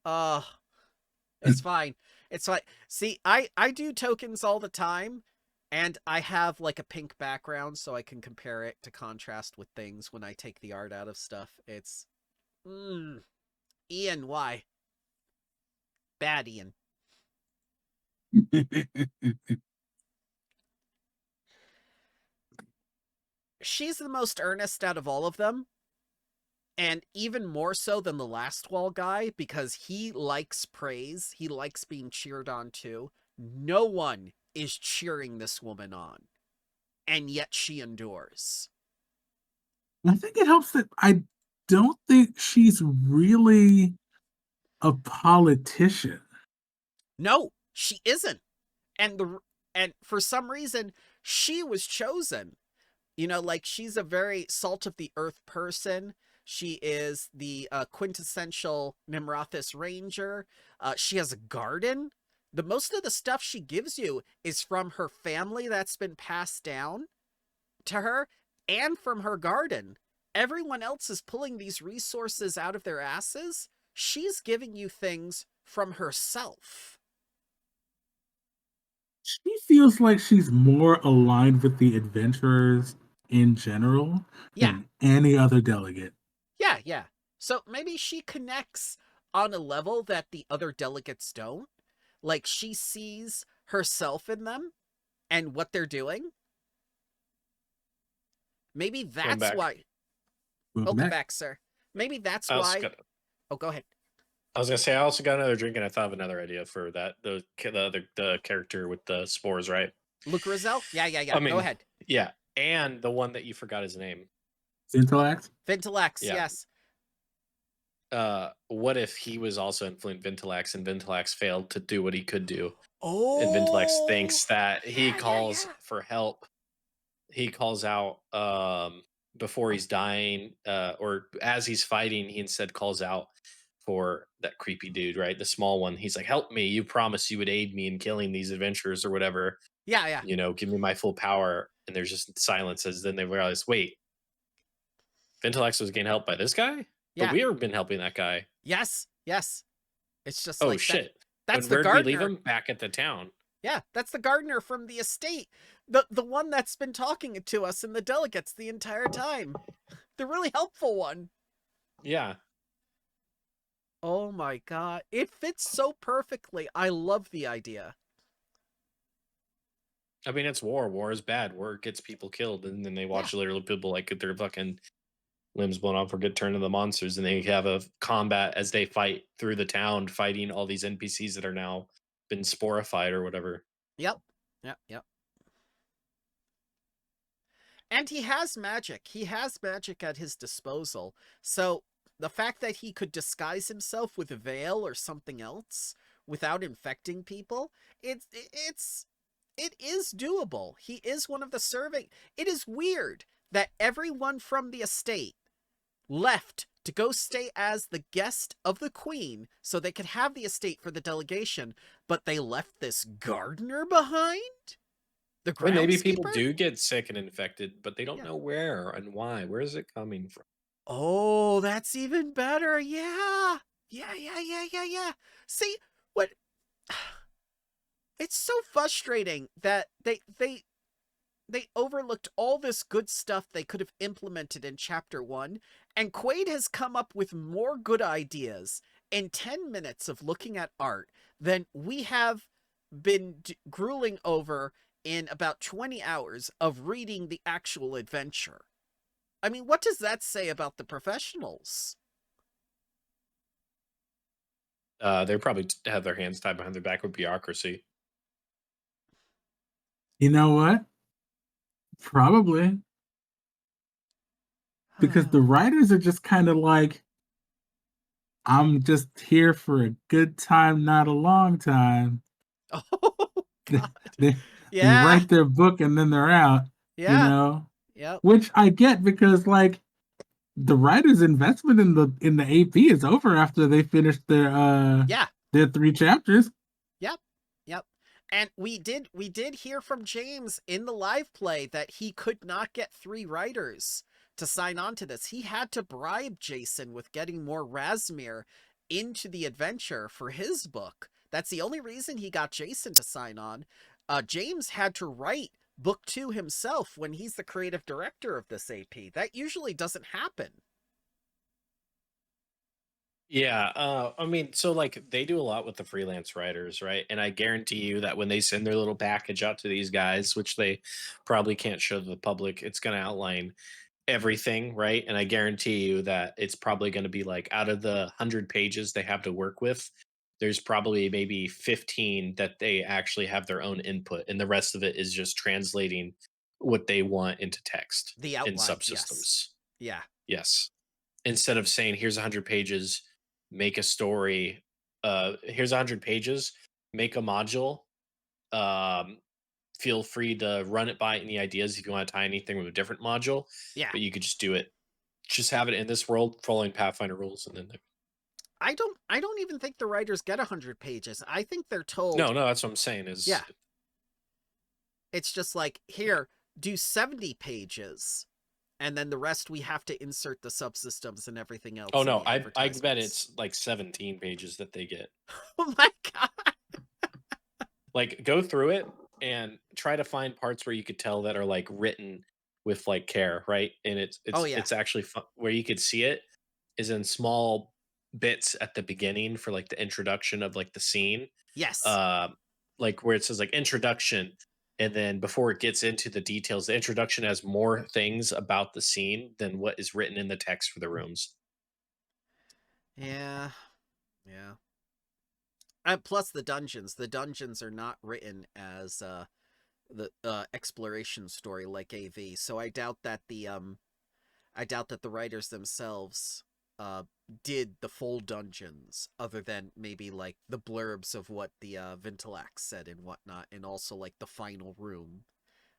It's fine. It's fine. See, I do tokens all the time, and I have like a pink background so I can compare it to contrast with things when I take the art out of stuff. It's Ian, why? Bad Ian. She's the most earnest out of all of them. And even more so than the last wall guy, because he likes praise. He likes being cheered on too. No one is cheering this woman on. And yet she endures. I think it helps that I don't think she's really a politician. No, she isn't. And for some reason, she was chosen. You know, like, she's a very salt of the earth person. She is the quintessential Nimrathas ranger. She has a garden. The most of the stuff she gives you is from her family that's been passed down to her and from her garden. Everyone else is pulling these resources out of their asses. She's giving you things from herself. She feels like she's more aligned with the adventurers in general Yeah. than any other delegate. Yeah. So maybe she connects on a level that the other delegates don't. Like, she sees herself in them and what they're doing. Maybe that's why. Welcome back, sir. Maybe that's why. Oh, go ahead. I was gonna say I also got another drink, and I thought of another idea for that. The character with the spores, right? Lukarazyll? Yeah. I mean, go ahead. Yeah, and the one that you forgot his name. Ventilax? Ventilax, Yeah. yes. What if he was also influenced Ventilax, and Ventilax failed to do what he could do? Oh. And Ventilax thinks that he calls yeah. for help. He calls out before he's dying, or as he's fighting, he instead calls out for that creepy dude, right? The small one. He's like, "Help me! You promised you would aid me in killing these adventurers or whatever. Yeah. You know, give me my full power." And there's just silence as then they realize, wait, Ventilax was getting help by this guy, but we have been helping that guy. Yes. It's just Oh like shit! That's and the where gardener. did we leave him? Back at the town. Yeah, that's the gardener from the estate. The one that's been talking to us and the delegates the entire time. The really helpful one. Yeah. Oh my god. It fits so perfectly. I love the idea. I mean, it's war. War is bad. War gets people killed, and then they watch literally people like get their fucking limbs blown off or get turned into monsters, and they have a combat as they fight through the town, fighting all these NPCs that are now been sporified or whatever. Yep. And he has magic. He has magic at his disposal. So the fact that he could disguise himself with a veil or something else without infecting people, it is doable. He is one of the serving. It is weird that everyone from the estate left to go stay as the guest of the queen so they could have the estate for the delegation, but they left this gardener behind? The groundskeeper? Maybe people do get sick and infected, but they don't know where and why. Where is it coming from? Oh, that's even better. Yeah. See, what? It's so frustrating that they overlooked all this good stuff they could have implemented in chapter 1, and Quaid has come up with more good ideas in 10 minutes of looking at art than we have been grueling over in about 20 hours of reading the actual adventure. I mean, what does that say about the professionals? They probably have their hands tied behind their back with bureaucracy. You know what? Probably. Because the writers are just kind of like, I'm just here for a good time, not a long time. Oh, God. They write their book and then they're out. Yeah. You know? Yep. Which I get because, like, the writer's investment in the AP is over after they finish their 3 chapters. Yep. And we did hear from James in the live play that he could not get 3 writers to sign on to this. He had to bribe Jason with getting more Razmir into the adventure for his book. That's the only reason he got Jason to sign on. James had to write book 2 himself when he's the creative director of this AP. That usually doesn't happen. Yeah, I mean, so like they do a lot with the freelance writers, right? And I guarantee you that when they send their little package out to these guys, which they probably can't show to the public, it's going to outline everything, right? And I guarantee you that it's probably going to be like out of the 100 pages they have to work with, there's probably maybe 15 that they actually have their own input, and the rest of it is just translating what they want into text The in outline, yes. subsystems. Yeah. Yes. Instead of saying, here's 100 pages, make a story. Here's 100 pages, make a module. Um, Feel free to run it by any ideas if you want to tie anything with a different module, Yeah. but you could just do it. Just have it in this world, following Pathfinder rules, and then I don't even think the writers get 100 pages. I think they're told, no, that's what I'm saying. Is yeah, it's just like, here, do 70 pages, and then the rest we have to insert the subsystems and everything else oh in no, the I bet advertisements. it's like 17 pages that they get. Oh my god. Like go through it and try to find parts where you could tell that are like written with like care, right? And it's Oh it's yeah. it's actually fun where you could see it is in small bits at the beginning for like the introduction of like the scene. Yes. uh like where it says like introduction, and then before it gets into the details, the introduction has more things about the scene than what is written in the text for the rooms. Yeah. Yeah. And plus the dungeons. The dungeons are not written as the exploration story like AV. So I doubt that the writers themselves did the full dungeons, other than maybe like the blurbs of what the Vintilax said and whatnot, and also like the final room.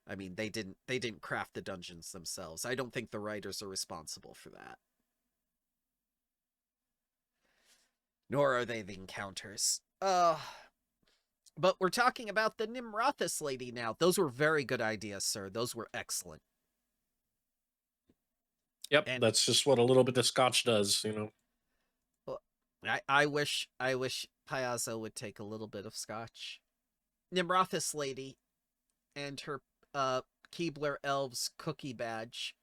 I mean, they didn't craft the dungeons themselves. I don't think the writers are responsible for that. Nor are they the encounters. But we're talking about the Nimrathas lady now. Those were very good ideas, sir. Those were excellent. Yep, And that's just what a little bit of scotch does, well, I wish Piazza would take a little bit of scotch. Nimrathas lady and her Keebler Elves cookie badge.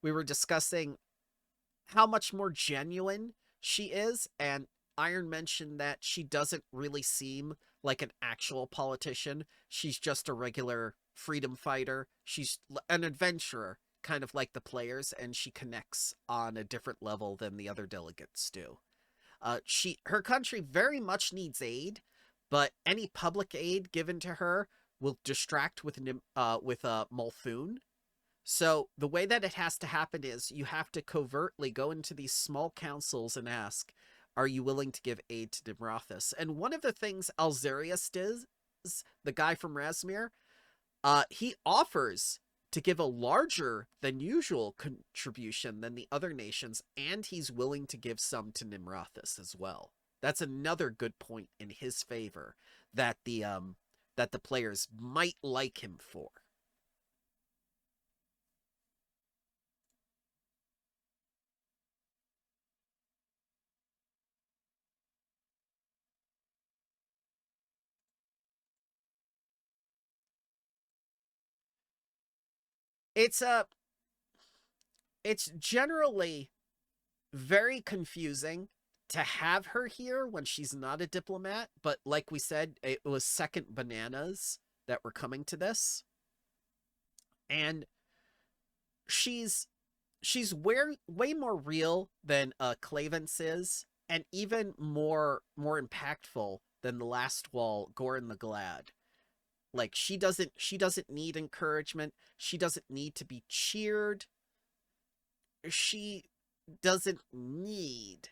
We were discussing how much more genuine she is, and Iron mentioned that she doesn't really seem like an actual politician. She's just a regular freedom fighter. She's an adventurer, kind of like the players, and she connects on a different level than the other delegates do. Her country very much needs aid, but any public aid given to her will distract with Molthune. So the way that it has to happen is you have to covertly go into these small councils and ask, "Are you willing to give aid to Nimrathas?" And one of the things Alzarius does, the guy from Razmir, he offers to give a larger than usual contribution than the other nations, and he's willing to give some to Nimrathas as well. That's another good point in his favor that the players might like him for. It's it's generally very confusing to have her here when she's not a diplomat, but like we said, it was second bananas that were coming to this. And she's way more real than Clavence is, and even more impactful than the last wall, Gorin the Glad. Like she doesn't need encouragement. She doesn't need to be cheered. She doesn't need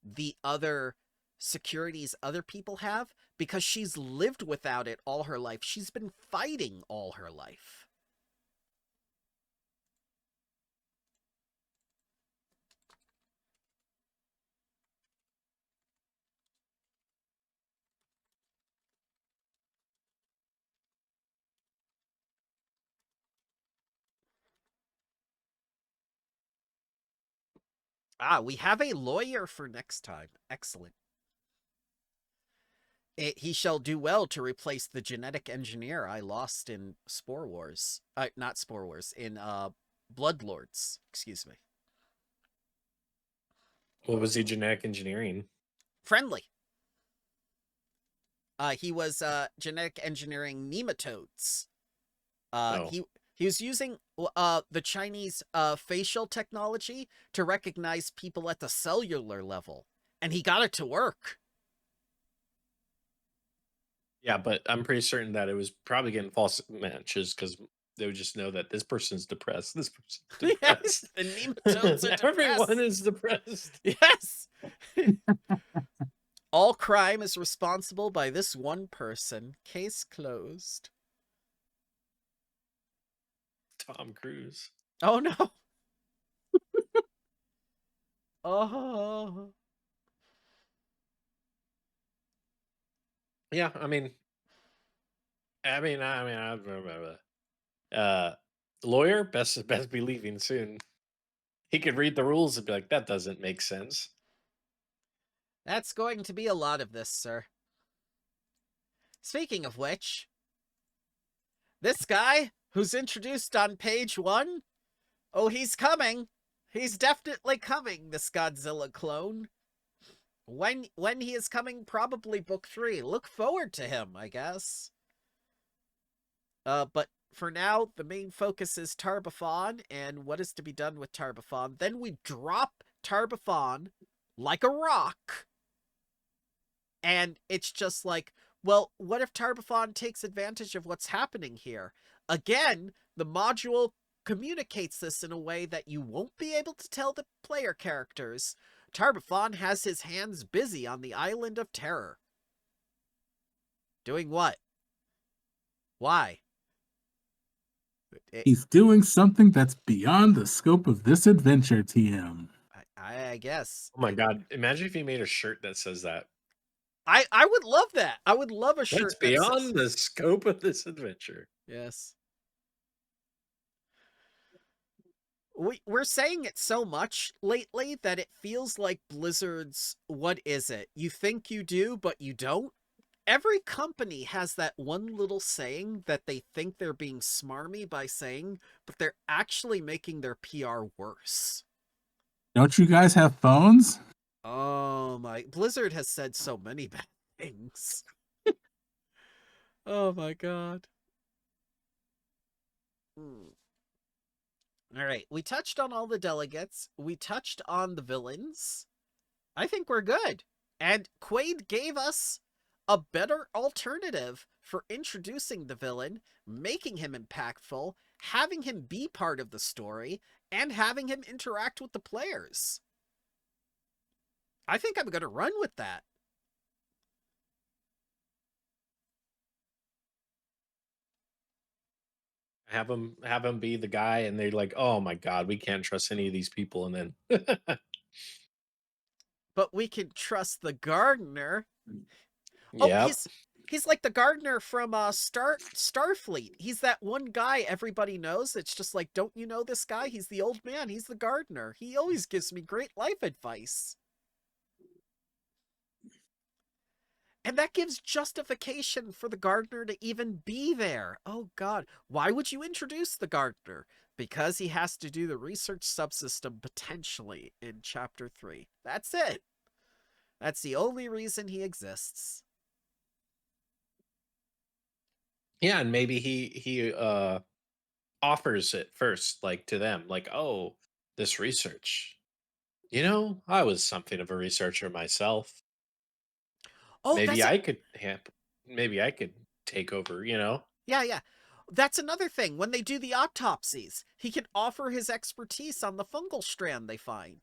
the other securities other people have, because she's lived without it all her life. She's been fighting all her life. Ah, we have a lawyer for next time. Excellent. He shall do well to replace the genetic engineer I lost in Spore Wars. Not Spore Wars, in Bloodlords. Excuse me. What was he genetic engineering? Friendly. He was genetic engineering nematodes. Oh. He was using the Chinese facial technology to recognize people at the cellular level, and he got it to work. Yeah, but I'm pretty certain that it was probably getting false matches because they would just know that this person's depressed. This person's Yes, depressed. the nematodes are depressed. Everyone is depressed. Yes. All crime is responsible by this one person. Case closed. Tom Cruise. Oh no. Oh. Yeah, lawyer best be leaving soon. He could read the rules and be like, that doesn't make sense. That's going to be a lot of this, sir. Speaking of which, this guy who's introduced on page 1, oh, he's coming. He's definitely coming, this Godzilla clone. When he is coming, probably book 3. Look forward to him, I guess. But for now, the main focus is Tar-Baphon and what is to be done with Tar-Baphon. Then we drop Tar-Baphon like a rock. And it's just like, well, what if Tar-Baphon takes advantage of what's happening here? Again, the module communicates this in a way that you won't be able to tell the player characters. Tar-Baphon has his hands busy on the Island of Terror. Doing what? Why? He's doing something that's beyond the scope of this adventure, TM. I guess. Oh my god, imagine if he made a shirt that says that. I would love that. I would love a shirt That's that beyond says... the scope of this adventure. Yes. We're saying it so much lately that it feels like Blizzard's, what is it? You think you do, but you don't? Every company has that one little saying that they think they're being smarmy by saying, but they're actually making their PR worse. Don't you guys have phones? Oh my... Blizzard has said so many bad things. Oh my god. Alright, we touched on all the delegates. We touched on the villains. I think we're good. And Quaid gave us a better alternative for introducing the villain, making him impactful, having him be part of the story, and having him interact with the players. I think I'm going to run with that. Have him be the guy, and they're like, "Oh my god, we can't trust any of these people." And then, But we can trust the gardener. Oh, yeah, he's like the gardener from Starfleet. He's that one guy everybody knows. It's just like, don't you know this guy? He's the old man. He's the gardener. He always gives me great life advice. And that gives justification for the gardener to even be there. Oh god, why would you introduce the gardener? Because he has to do the research subsystem potentially in chapter 3. That's it. That's the only reason he exists. yeah, and maybe he offers it first, like to them, like, "Oh, this research. I was something of a researcher myself. Oh, Maybe that's a... I could maybe I could take over." Yeah. That's another thing. When they do the autopsies, he can offer his expertise on the fungal strand they find.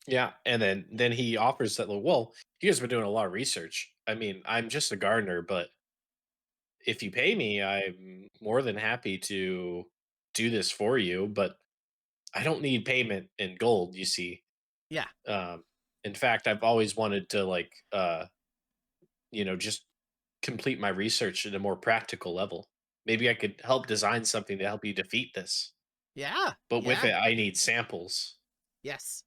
Yeah, and then he offers that, like, well, you guys have been doing a lot of research. I mean, I'm just a gardener, but if you pay me, I'm more than happy to do this for you, but I don't need payment in gold, you see. Yeah. In fact, I've always wanted to just complete my research at a more practical level. Maybe I could help design something to help you defeat this. Yeah. But with Yeah. it, I need samples. Yes.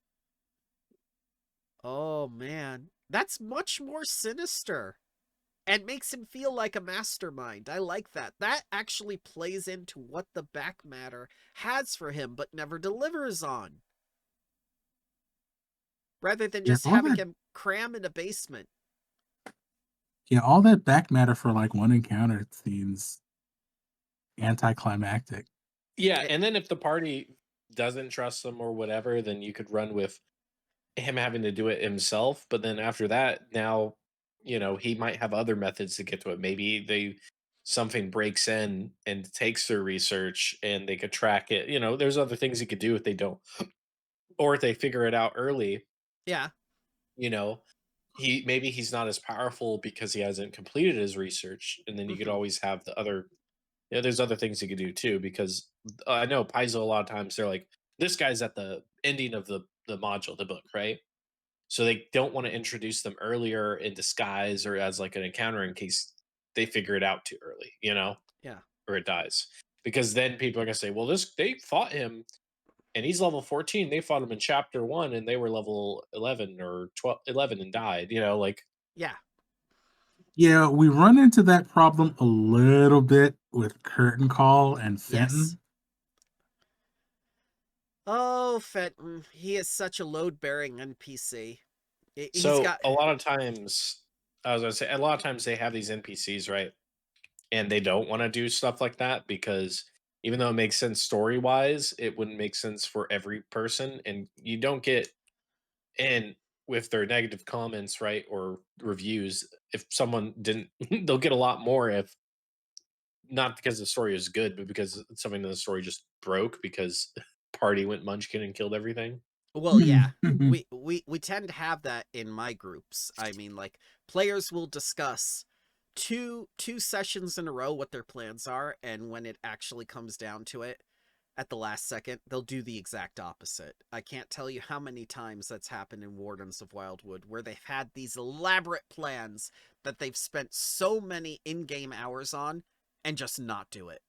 Oh, man. That's much more sinister. And makes him feel like a mastermind. I like that. That actually plays into what the back matter has for him, but never delivers on. rather than Yeah, just having him cram in a basement. Yeah, all that back matter for like one encounter seems anticlimactic. Yeah, It, and then if the party doesn't trust him or whatever, then you could run with him having to do it himself. But then after that, now he might have other methods to get to it. Maybe something breaks in and takes their research, and they could track it. There's other things he could do if they don't, or if they figure it out early. yeah. You know, he's not as powerful because he hasn't completed his research, and then you could Hmm. always have the other. There's other things you could do too, because I know Paizo a lot of times they're like, this guy's at the ending of the module, the book, right? So they don't want to introduce them earlier in disguise or as like an encounter in case they figure it out too early, Yeah. or it dies. Because then people are gonna say, well, they fought him and he's level 14. They fought him in chapter 1 and they were level 11 or 11 and died, like. Yeah. Yeah, we run into that problem a little bit with Curtain Call and Yes. Fenton. Oh, Fenton. He is such a load-bearing NPC. He's So got... a lot of times, I was gonna say, a lot of times they have these NPCs, right? And they don't want to do stuff like that because even though it makes sense story wise, it wouldn't make sense for every person. And you don't get in with their negative comments, right? Or reviews. If someone didn't, they'll get a lot more if not because the story is good, but because something in the story just broke because party went munchkin and killed everything. Well, yeah. We tend to have that in my groups. I mean, like, players will discuss two sessions in a row what their plans are, and when it actually comes down to it, at the last second, they'll do the exact opposite. I can't tell you how many times that's happened in Wardens of Wildwood, where they've had these elaborate plans that they've spent so many in-game hours on, and just not do it.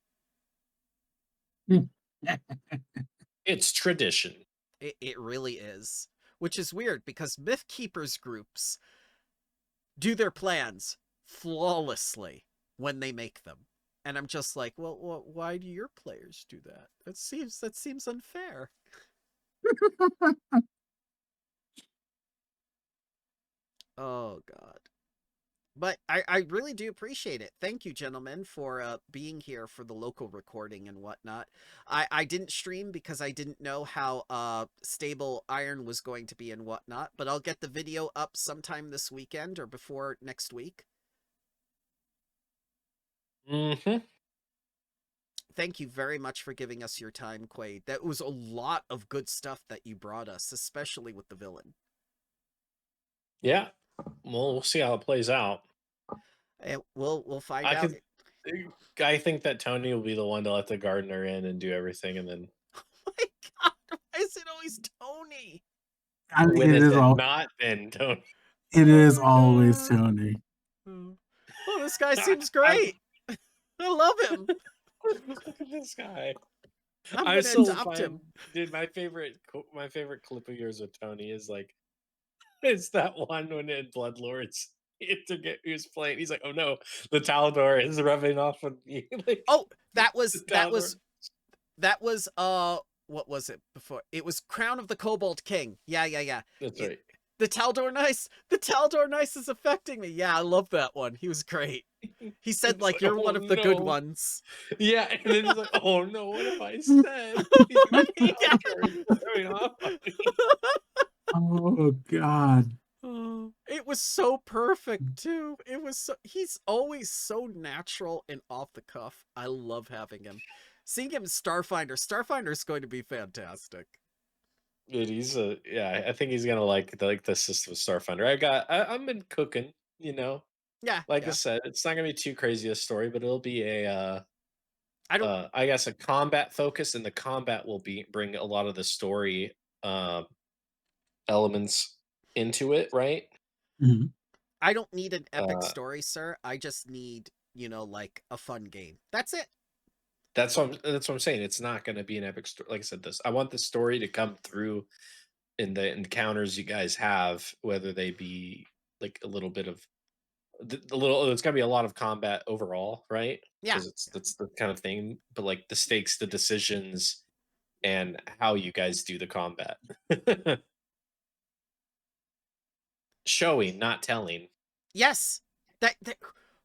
It's tradition. It really is. Which is weird, because Myth Keepers groups do their plans flawlessly when they make them. And I'm just like, well, why do your players do that? That seems unfair. Oh god. But I really do appreciate it. Thank you, gentlemen, for being here for the local recording and whatnot. I didn't stream because I didn't know how stable Iron was going to be and whatnot, but I'll get the video up sometime this weekend or before next week. Hmm. Thank you very much for giving us your time, Quaid. That was a lot of good stuff that you brought us, especially with the villain. Yeah. Well, we'll see how it plays out. And we'll find I out. could. I think that Tony will be the one to let the gardener in and do everything, and then Oh my god, why is it always Tony? I mean, when it's not been Tony. it is Oh always my god. Tony. Oh, this guy seems great. I love him. Look at this guy. I'm I gonna still adopt him. dude. My favorite clip of yours with Tony is like it's that one when in Bloodlords he was playing. He's like, oh no, the Talador is rubbing off on me. Like Oh, that the was Talador. what was it before? It was Crown of the Cobalt King. Yeah. That's right. The Taldor Nice is affecting me. Yeah, I love that one. He was great. He said, It's like, like, you're oh one of the good no. ones. Yeah, and then he's like, "Oh no, what have I said?" He's like, Yeah. showing off on me. Oh God. Oh, it was so perfect too. He's always so natural and off the cuff. I love having him. Seeing him in Starfinder's going to be fantastic. Dude, yeah. I think he's gonna like the system of Starfinder. I'm been cooking, you know. Yeah, Like I yeah. said, it's not gonna be too crazy a story, but it'll be I don't I guess a combat focus, and the combat will bring a lot of the story elements into it, right? Mhm. I don't need an epic Uh, story, sir. I just need, like a fun game. That's it. that's what I'm saying. It's not gonna be an epic story. Like I said, I want the story to come through in the encounters you guys have, whether they be like a little bit of the little. It's gonna be a lot of combat overall, right? Yeah. Because that's the kind of thing. But like the stakes, the decisions, and how you guys do the combat. Showing, not telling. Yes. That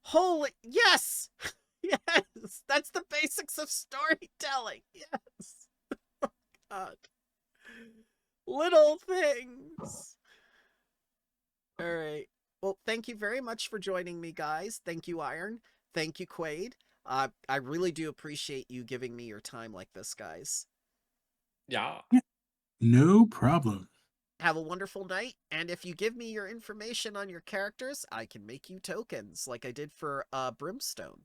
holy yes. Yes. That's the basics of storytelling. Yes. God. Little things. All right. Well, thank you very much for joining me, guys. Thank you, Iron. Thank you, Quaid. I really do appreciate you giving me your time like this, guys. Yeah. No problem. Have a wonderful night, and if you give me your information on your characters, I can make you tokens like I did for Brimstone.